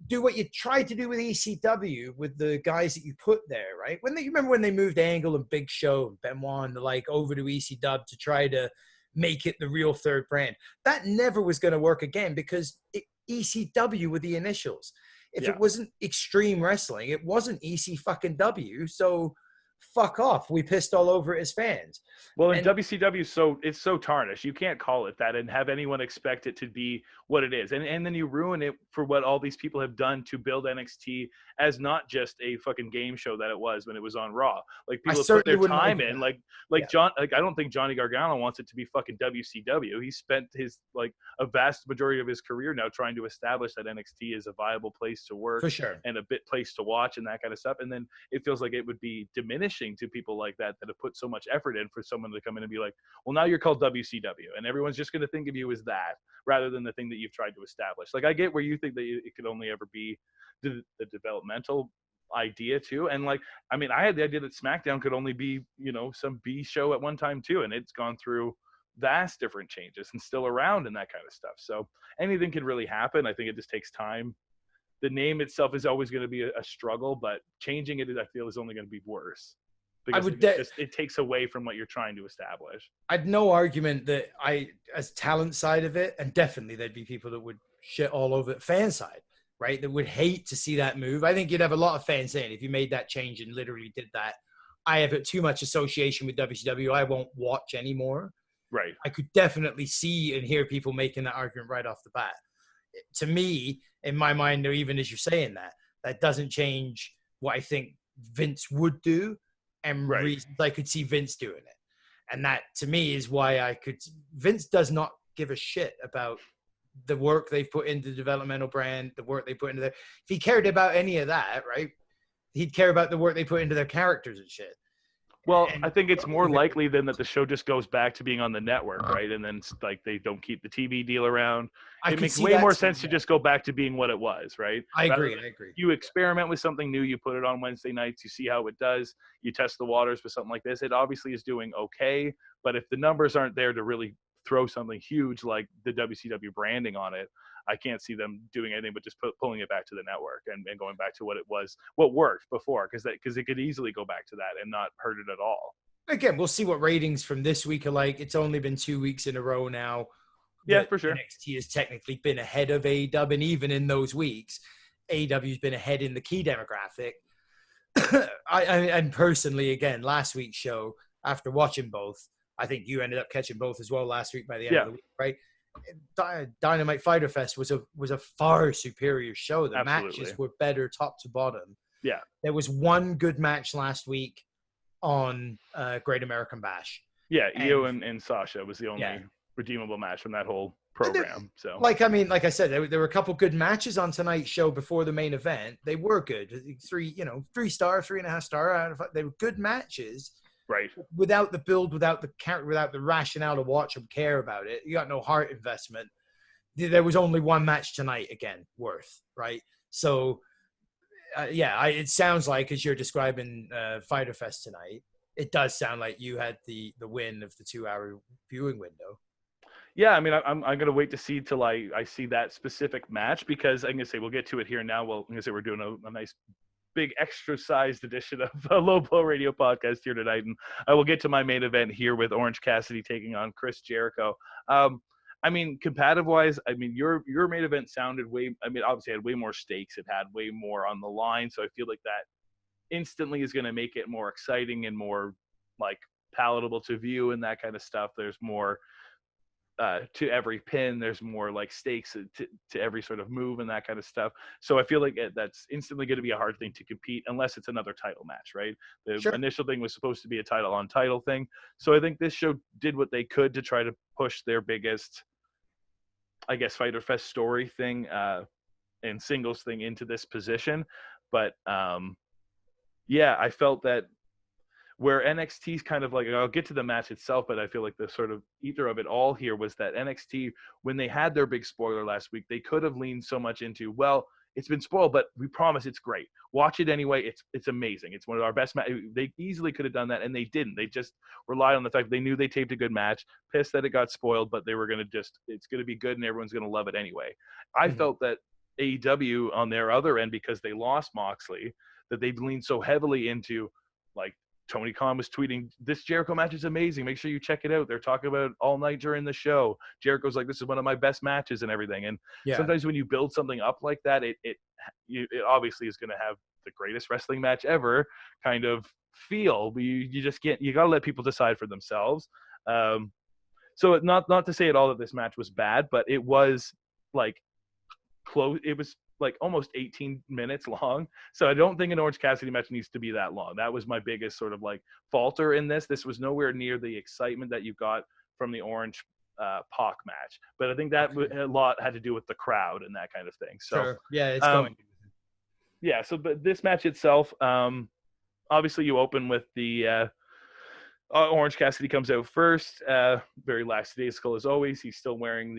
Do what you tried to do with ECW with the guys that you put there, right? You remember when they moved Angle and Big Show and Benoit and the like over to ECW to try to make it the real third brand. That never was going to work again because ECW were the initials. If it wasn't Extreme Wrestling, it wasn't EC fucking W. So fuck off. We pissed all over it as fans. Well, in WCW, it's so tarnished. You can't call it that and have anyone expect it to be what it is. And then you ruin it for what all these people have done to build NXT as not just a fucking game show that it was when it was on Raw. Like people have put their time in. Like John, I don't think Johnny Gargano wants it to be fucking WCW. He spent a vast majority of his career now trying to establish that NXT is a viable place to work, for sure, and a place to watch and that kind of stuff. And then it feels like it would be diminishing to people like that have put so much effort in for someone to come in and be like, well, now you're called WCW, and everyone's just going to think of you as that rather than the thing that you've tried to establish. Like, I get where you think that it could only ever be the developmental idea too. And like, I mean, I had the idea that SmackDown could only be, some B show at one time too. And it's gone through vast different changes and still around and that kind of stuff. So anything can really happen. I think it just takes time. The name itself is always going to be a struggle, but changing it, I feel, is only going to be worse. Because it takes away from what you're trying to establish. I'd no argument that as talent side of it, and definitely there'd be people that would shit all over the fan side, right? That would hate to see that move. I think you'd have a lot of fans saying, if you made that change and literally did that, I have too much association with WCW. I won't watch anymore. Right. I could definitely see and hear people making that argument right off the bat. To me, in my mind, or even as you're saying that doesn't change what I think Vince would do. And reasons I could see Vince doing it. And that, to me, is why Vince does not give a shit about the work they've put into the developmental brand, the work they put into if he cared about any of that, right, he'd care about the work they put into their characters and shit. Well, I think it's more likely then that the show just goes back to being on the network, right? And then like they don't keep the TV deal around. It makes way more sense to just go back to being what it was, right? I agree. You experiment with something new. You put it on Wednesday nights. You see how it does. You test the waters with something like this. It obviously is doing okay, but if the numbers aren't there to really throw something huge like the WCW branding on it, I can't see them doing anything but just pulling it back to the network and going back to what it was, what worked before, because it could easily go back to that and not hurt it at all. Again, we'll see what ratings from this week are like. It's only been 2 weeks in a row now. Yeah, for sure. NXT has technically been ahead of AEW, and even in those weeks, AEW's been ahead in the key demographic. And personally, again, last week's show, after watching both, I think you ended up catching both as well last week by the end of the week, right? Dynamite Fyter Fest was a far superior show. The matches were better top to bottom. Yeah. There was one good match last week on Great American Bash. Yeah, Io and Sasha was the only redeemable match from that whole program. So, like I said, there were a couple good matches on tonight's show before the main event. They were good. 3 star, 3.5 star out of 5. They were good matches. Right. Without the build, without the character, without the rationale to watch them care about it, you got no heart investment. There was only one match tonight again worth, right? So it sounds like, as you're describing Fyter Fest tonight, it does sound like you had the win of the 2-hour viewing window. Yeah, I mean, I'm gonna wait to see till I see that specific match, because I'm gonna say we'll get to it here now. Well, I'm gonna say we're doing a nice big extra-sized edition of a Low Blow Radio podcast here tonight, and I will get to my main event here with Orange Cassidy taking on Chris Jericho. I mean, competitive-wise, I mean, your main event sounded obviously had way more stakes. It had way more on the line, so I feel like that instantly is going to make it more exciting and more like palatable to view and that kind of stuff. There's more to every pin. There's more like stakes to every sort of move and that kind of stuff. So I feel like that's instantly going to be a hard thing to compete unless it's another title match, right? The initial thing was supposed to be a title on title thing. So I think this show did what they could to try to push their biggest, I guess, Fyter Fest story thing and singles thing into this position. But I felt that where NXT's kind of like, I'll get to the match itself, but I feel like the sort of ether of it all here was that NXT, when they had their big spoiler last week, they could have leaned so much into, well, it's been spoiled, but we promise it's great. Watch it anyway. It's amazing. It's one of our best matches. They easily could have done that, and they didn't. They just relied on the fact they knew they taped a good match, pissed that it got spoiled, but they were going to it's going to be good and everyone's going to love it anyway. I felt that AEW on their other end, because they lost Moxley, that they've leaned so heavily into, like, Tony Khan was tweeting, this Jericho match is amazing. Make sure you check it out. They're talking about it all night during the show. Jericho's like, this is one of my best matches and everything. And sometimes when you build something up like that, it obviously is going to have the greatest wrestling match ever kind of feel. But you got to let people decide for themselves. So not to say at all that this match was bad, but it was like close. It was like almost 18 minutes long. So I don't think an Orange Cassidy match needs to be that long. That was my biggest sort of like falter in this. This was nowhere near the excitement that you got from the Orange Pac match. But I think that a lot had to do with the crowd and that kind of thing. So it's going. Yeah, so but this match itself, obviously you open with the Orange Cassidy comes out first, very lackadaisical as always. He's still wearing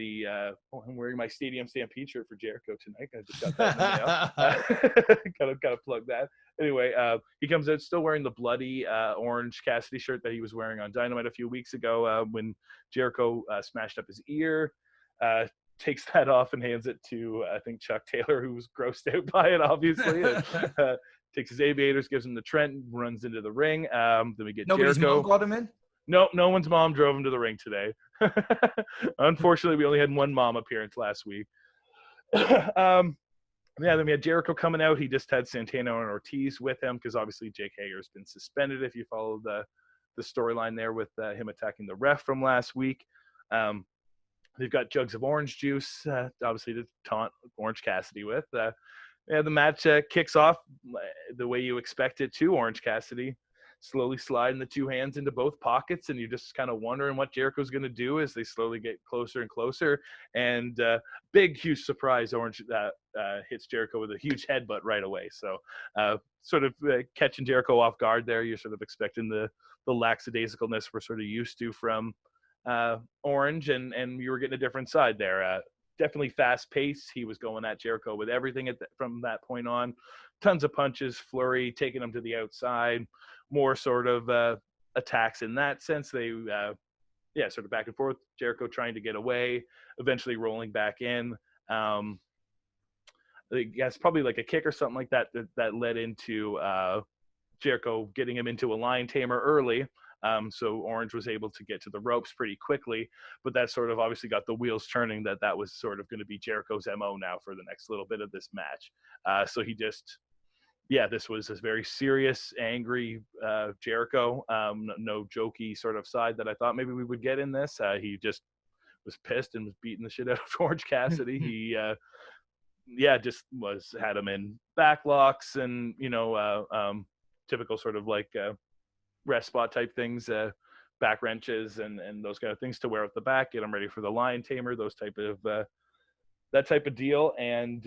I'm wearing my Stadium Stampede shirt for Jericho tonight. I just got that in the mail. Gotta plug that. Anyway, he comes out still wearing the bloody Orange Cassidy shirt that he was wearing on Dynamite a few weeks ago when Jericho smashed up his ear. Takes that off and hands it to, I think, Chuck Taylor, who was grossed out by it, obviously. And, takes his aviators, gives him the Trent, runs into the ring. Then we get Nobody's Jericho. mom brought him in? No one's mom drove him to the ring today. Unfortunately, we only had one mom appearance last week. Then we had Jericho coming out. He just had Santana and Ortiz with him because obviously Jake Hager's been suspended, if you follow the storyline there with him attacking the ref from last week. They've got jugs of orange juice, obviously to taunt Orange Cassidy with. The match kicks off the way you expect it to. Orange Cassidy slowly sliding the two hands into both pockets, and you're just kind of wondering what Jericho's going to do as they slowly get closer and closer. And big, huge surprise, Orange hits Jericho with a huge headbutt right away. So sort of catching Jericho off guard there. You're sort of expecting the lackadaisicalness we're sort of used to from Orange, and you were getting a different side there. Definitely fast paced. He was going at Jericho with everything from that point on. Tons of punches, flurry, taking him to the outside. More sort of attacks in that sense. They, sort of back and forth. Jericho trying to get away, eventually rolling back in. It's probably like a kick or something like that led into Jericho getting him into a lion tamer early. So Orange was able to get to the ropes pretty quickly, but that sort of obviously got the wheels turning that was sort of going to be Jericho's MO now for the next little bit of this match. So he just, this was a very serious, angry Jericho. No jokey sort of side that I thought maybe we would get in this. He just was pissed and was beating the shit out of Orange Cassidy. He, just had him in backlocks and, typical sort of like, rest spot type things, back wrenches and those kind of things to wear at the back, get them ready for the lion tamer, those type of that type of deal. And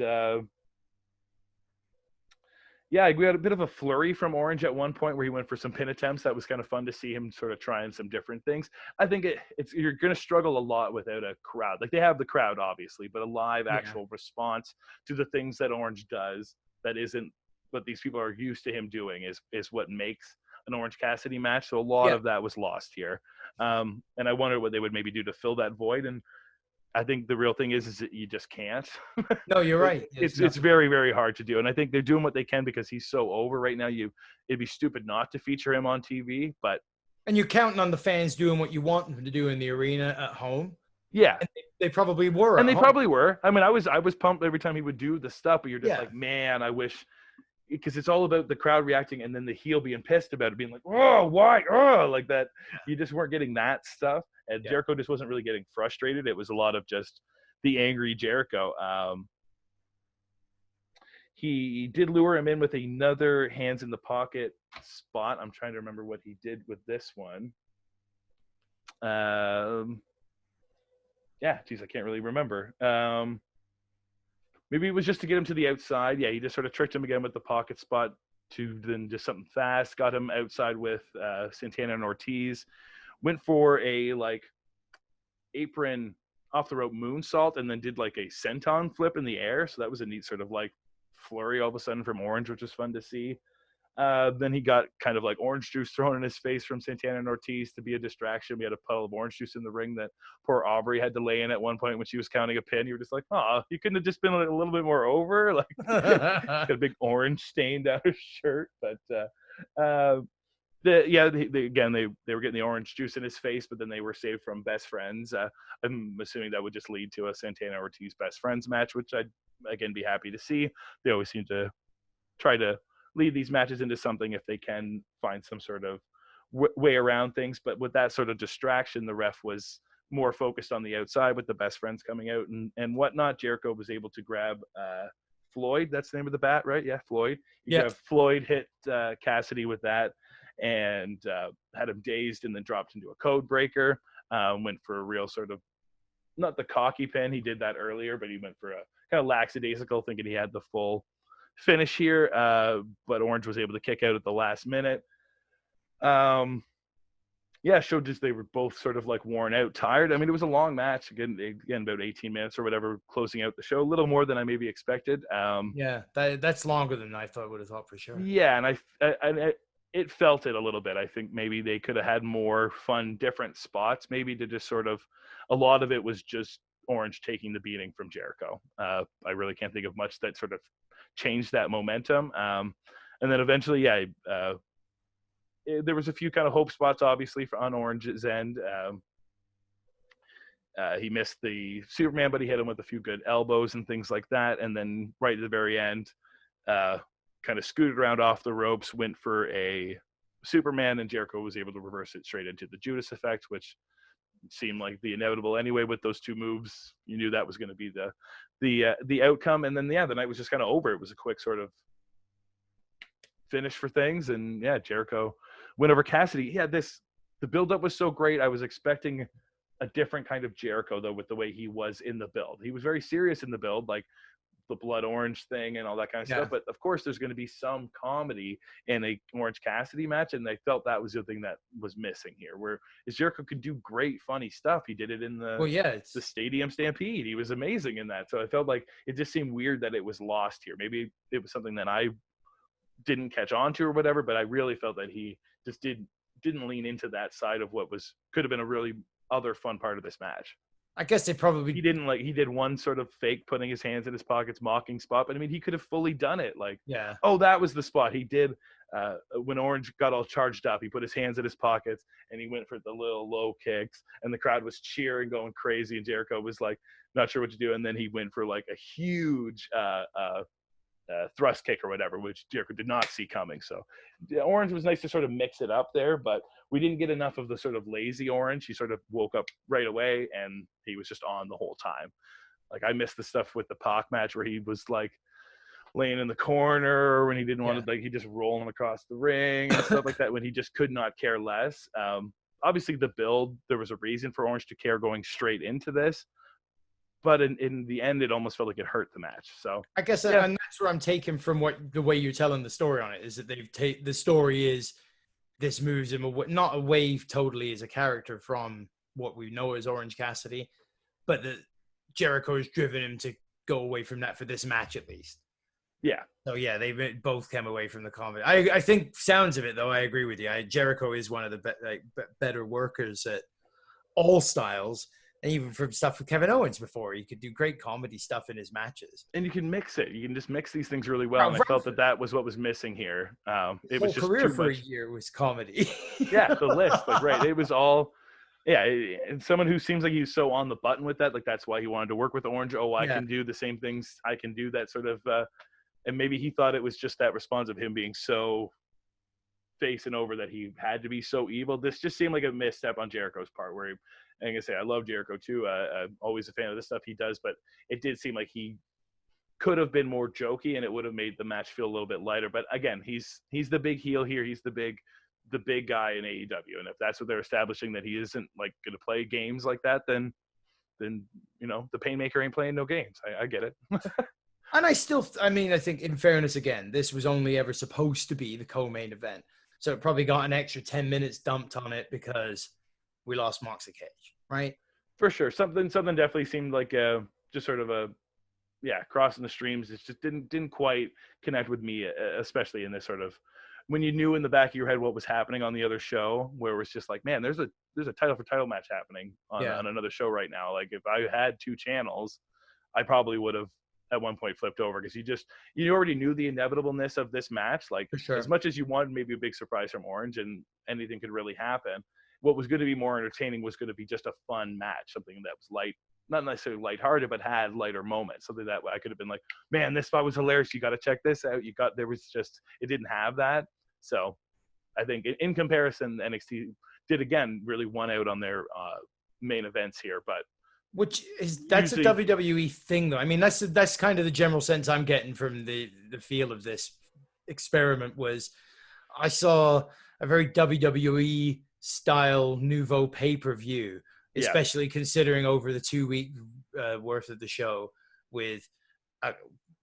Yeah, we had a bit of a flurry from Orange at one point where he went for some pin attempts. That was kind of fun to see him sort of trying some different things. I think it's you're going to struggle a lot without a crowd. Like they have the crowd, obviously, but a live actual response to the things that Orange does that isn't what these people are used to him doing is what makes an Orange Cassidy match. So a lot of that was lost here. And I wonder what they would maybe do to fill that void. And I think the real thing is that you just can't. No, you're right. It's very, very hard to do. And I think they're doing what they can because he's so over right now. It'd be stupid not to feature him on TV, and you're counting on the fans doing what you want them to do in the arena at home. Yeah. And they probably were. And they probably were. I mean, I was pumped every time he would do the stuff, but you're just like, man, I wish, because it's all about the crowd reacting and then the heel being pissed about it, being like, oh, why? Oh, like that. You just weren't getting that stuff. And Jericho just wasn't really getting frustrated. It was a lot of just the angry Jericho. He did lure him in with another hands in the pocket spot. I'm trying to remember what he did with this one. I can't really remember. Maybe it was just to get him to the outside. Yeah, he just sort of tricked him again with the pocket spot to then just something fast. Got him outside with Santana and Ortiz. Went for a apron off the rope moonsault and then did like a senton flip in the air. So that was a neat sort of like flurry all of a sudden from Orange, which was fun to see. Then he got kind of like orange juice thrown in his face from Santana and Ortiz to be a distraction. We had a puddle of orange juice in the ring that poor Aubrey had to lay in at one point when she was counting a pin. You were just like, oh, you couldn't have just been a little bit more over. Like got a big orange stain down his shirt. But they were getting the orange juice in his face, but then they were saved from best friends. I'm assuming that would just lead to a Santana Ortiz best friends match, which I'd again be happy to see. They always seem to try to lead these matches into something if they can find some sort of way around things. But with that sort of distraction, the ref was more focused on the outside with the best friends coming out and whatnot. Jericho was able to grab Floyd. That's the name of the bat, right? Yeah, Floyd. Floyd hit Cassidy with that and had him dazed and then dropped into a code breaker. Went for a real sort of, not the cocky pin. He did that earlier, but he went for a kind of lackadaisical, thinking he had the full finish here, but Orange was able to kick out at the last minute. Showed just they were both sort of like worn out, tired. I mean, it was a long match, again about 18 minutes or whatever, closing out the show, a little more than I maybe expected. That's longer than I would have thought for sure. Yeah, and it felt it a little bit. I think maybe they could have had more fun, different spots, maybe to just sort of, a lot of it was just Orange taking the beating from Jericho. I really can't think of much that sort of changed that momentum. And then eventually, there was a few kind of hope spots, obviously, on Orange's end. He missed the Superman, but he hit him with a few good elbows and things like that. And then right at the very end, kind of scooted around off the ropes, went for a Superman, and Jericho was able to reverse it straight into the Judas effect, which seemed like the inevitable anyway with those two moves. You knew that was going to be the outcome. And then the night was just kind of over. It was a quick sort of finish for things, and Jericho went over Cassidy. The build-up was so great. I was expecting a different kind of Jericho, though, with the way he was in the build. He was very serious in the build, like the blood orange thing and all that kind of stuff. But of course, there's going to be some comedy in a Orange Cassidy match, and I felt that was the thing that was missing here. Where Jericho could do great, funny stuff. He did it in the Stadium Stampede. He was amazing in that. So I felt like it just seemed weird that it was lost here. Maybe it was something that I didn't catch on to or whatever, but I really felt that he just didn't lean into that side of what could have been a really other fun part of this match. I guess he did one sort of fake putting his hands in his pockets mocking spot, but I mean, he could have fully done it. Oh, that was the spot he did when Orange got all charged up. He put his hands in his pockets and he went for the little low kicks, and the crowd was cheering, going crazy, and Jericho was like not sure what to do, and then he went for like a huge thrust kick or whatever, which Jericho did not see coming. So Orange was nice to sort of mix it up there, but we didn't get enough of the sort of lazy Orange. He sort of woke up right away and he was just on the whole time. Like, I missed the stuff with the Pac match where he was like laying in the corner when he didn't want to, like, he just rolling across the ring and stuff like that, when he just could not care less. Obviously the build, there was a reason for Orange to care going straight into this, but in the end, it almost felt like it hurt the match. So I guess, yeah. and that's where I'm taking from the way you're telling the story on it, is that the story is this moves him away, not away totally as a character from what we know as Orange Cassidy, but that Jericho has driven him to go away from that for this match at least. Yeah. So yeah, they both came away from the comedy. I think sounds of it though, I agree with you. Jericho is one of the better workers at all styles. And even from stuff with Kevin Owens before, he could do great comedy stuff in his matches. And you can mix it. You can just mix these things really well. And I felt that was what was missing here. It was just career too for much. a year was comedy. Yeah, the list, like, right. It was all, yeah. And someone who seems like he's so on the button with that, like that's why he wanted to work with Orange. Oh, I can do the same things. I can do that sort of. And maybe he thought it was just that response of him being so facing over that he had to be so evil. This just seemed like a misstep on Jericho's part where he, and I say, I love Jericho too. I'm always a fan of the stuff he does, but it did seem like he could have been more jokey and it would have made the match feel a little bit lighter. But again, he's the big heel here. He's the big guy in AEW. And if that's what they're establishing, that he isn't like going to play games like that, then, you know, the Painmaker ain't playing no games. I get it. And I think in fairness, again, this was only ever supposed to be the co-main event. So it probably got an extra 10 minutes dumped on it because we lost Moxley Cage, right? For sure. Something definitely seemed like just sort of a, crossing the streams. It just didn't quite connect with me, especially in this sort of, when you knew in the back of your head what was happening on the other show, where it was just like, man, there's a title for title match happening on another show right now. Like if I had 2 channels, I probably would have at one point flipped over, because you already knew the inevitableness of this match. Like as much as you wanted maybe a big surprise from Orange and anything could really happen, what was going to be more entertaining was going to be just a fun match, something that was light, not necessarily lighthearted, but had lighter moments. Something that I could have been like, man, this spot was hilarious. You got to check this out. It didn't have that. So I think in comparison, NXT did again really one out on their main events here, but that's a WWE thing though. I mean, that's kind of the general sense I'm getting from the feel of this experiment. Was I saw a very WWE style nouveau pay-per-view, especially considering over the 2-week worth of the show, with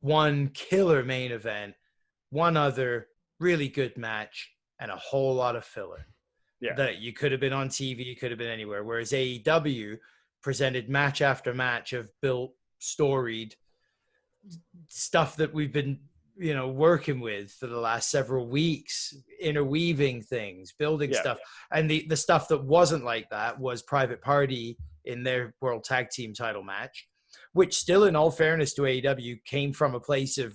one killer main event, one other really good match, and a whole lot of filler. Yeah, that you could have been on TV, you could have been anywhere. Whereas AEW presented match after match of built, storied stuff that we've been, working with for the last several weeks, interweaving things, building stuff. And the stuff that wasn't like that was Private Party in their World Tag Team title match, which still, in all fairness to AEW, came from a place of,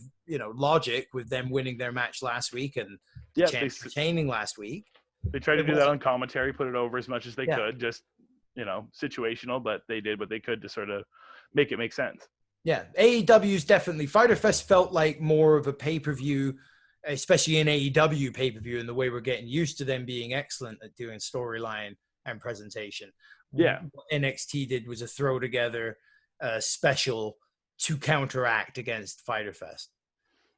logic with them winning their match last week and retaining last week. They tried to do that on commentary, put it over as much as they could, just situational, but they did what they could to sort of make it make sense. Yeah, AEW's definitely, Fyter Fest felt like more of a pay-per-view, especially in AEW pay-per-view, and the way we're getting used to them being excellent at doing storyline and presentation. Yeah. What NXT did was a throw together special to counteract against Fyter Fest.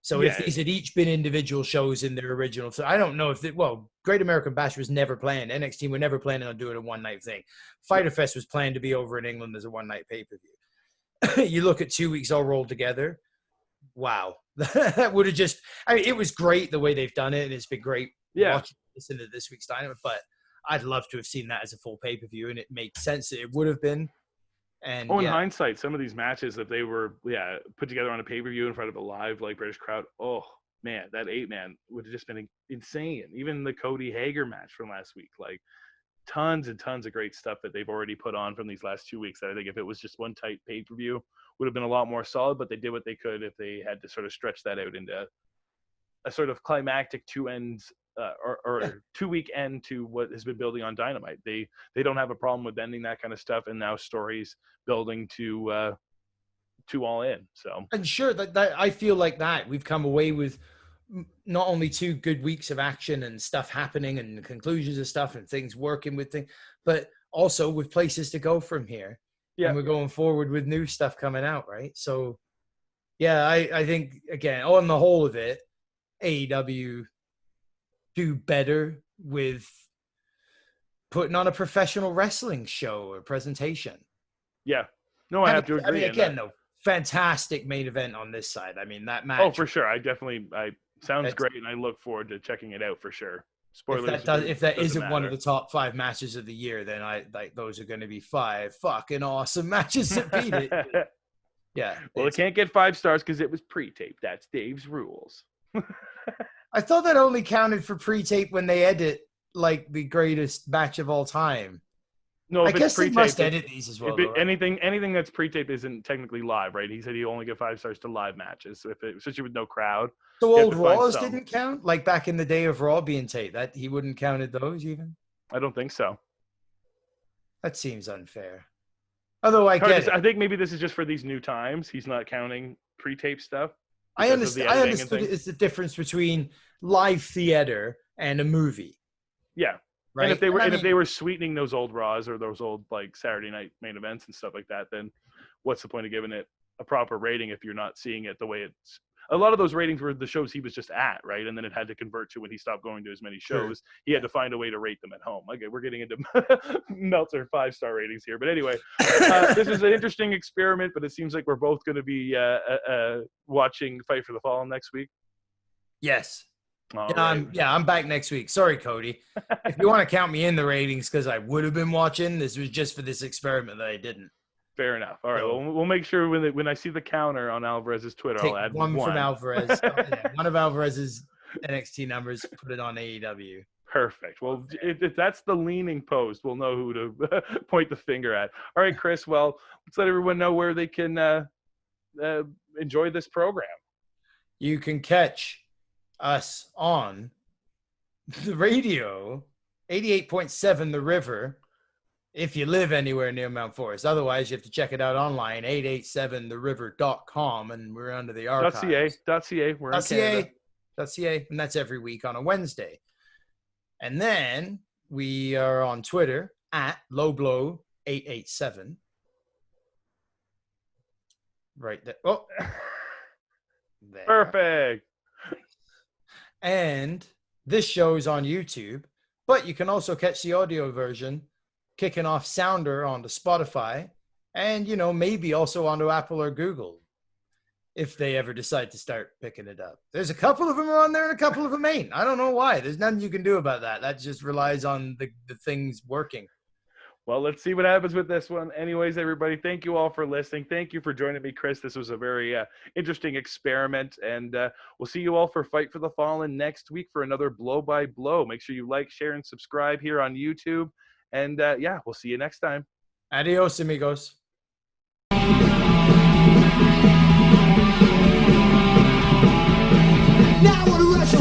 So if these had each been individual shows in their original, so I don't know if Great American Bash was never planned. NXT were never planning on doing a one-night thing. Fyter Fest was planned to be over in England as a one-night pay-per-view. You look at 2 weeks all rolled together. Wow. That would have it was great the way they've done it, and it's been great watching this into this week's Dynamite, but I'd love to have seen that as a full pay-per-view, and it made sense that it would have been. And in hindsight, some of these matches, if they were put together on a pay-per-view in front of a live British crowd, oh man, that 8-man would have just been insane. Even the Cody Hager match from last week, like tons and tons of great stuff that they've already put on from these last 2 weeks. That I think if it was just one tight pay-per-view, would have been a lot more solid. But they did what they could if they had to sort of stretch that out into a sort of climactic 2 ends. Or 2-week end to what has been building on Dynamite. They don't have a problem with ending that kind of stuff, and now stories building to All In. So, and sure, that I feel like that we've come away with not only 2 good weeks of action and stuff happening and conclusions of stuff and things working with things, but also with places to go from here. Yeah, and we're going forward with new stuff coming out, right? So, yeah, I think again on the whole of it, AEW do better with putting on a professional wrestling show or presentation. Yeah. No, I have to agree. I mean, again, though, fantastic main event on this side. I mean, that match. Oh, for sure. Sounds great, and I look forward to checking it out for sure. Spoilers. If that isn't one of the top 5 matches of the year, then those are going to be 5 fucking awesome matches that beat it. Yeah. Well, it can't get 5 stars because it was pre-taped. That's Dave's rules. I thought that only counted for pre-tape when they edit like the greatest match of all time. No, I guess they must edit these as well. Right? Anything that's pre-taped isn't technically live, right? He said he only get 5 stars to live matches. So especially with no crowd. So old Raws didn't count, like back in the day of Raw being taped. That he wouldn't counted those even. I don't think so. That seems unfair. Although I think maybe this is just for these new times. He's not counting pre-tape stuff. I understood it's the difference between live theater and a movie. Yeah. Right. And if they were sweetening those old Raws or those old like Saturday night main events and stuff like that, then what's the point of giving it a proper rating if you're not seeing it the way it's? A lot of those ratings were the shows he was just at, right? And then it had to convert to when he stopped going to as many shows. Sure. He had to find a way to rate them at home. Okay, we're getting into Meltzer 5-star ratings here. But anyway, this is an interesting experiment, but it seems like we're both going to be watching Fight for the Fallen next week. Yes. I'm back next week. Sorry, Cody. If you want to count me in the ratings because I would have been watching, this was just for this experiment that I didn't. Fair enough. All right. Well, we'll make sure when I see the counter on Alvarez's Twitter, I'll add one from Alvarez. One of Alvarez's NXT numbers. Put it on AEW. Perfect. Well, if that's the leaning post, we'll know who to point the finger at. All right, Chris. Well, let's let everyone know where they can enjoy this program. You can catch us on the radio, 88.7 The River. If you live anywhere near Mount Forest. Otherwise, you have to check it out online, 887theriver.com, and we're under the archives. .ca. We're in Canada. .ca, and that's every week on a Wednesday. And then we are on Twitter at LowBlow887. Right there. Oh. There. Perfect. And this show is on YouTube, but you can also catch the audio version kicking off Sounder onto Spotify and, maybe also onto Apple or Google if they ever decide to start picking it up. There's a couple of them are on there and a couple of them ain't. I don't know why. There's nothing you can do about that. That just relies on the things working. Well, let's see what happens with this one. Anyways, everybody, thank you all for listening. Thank you for joining me, Chris. This was a very interesting experiment, and we'll see you all for Fight for the Fallen next week for another Blow by Blow. Make sure you like, share, and subscribe here on YouTube. And, we'll see you next time. Adios, amigos.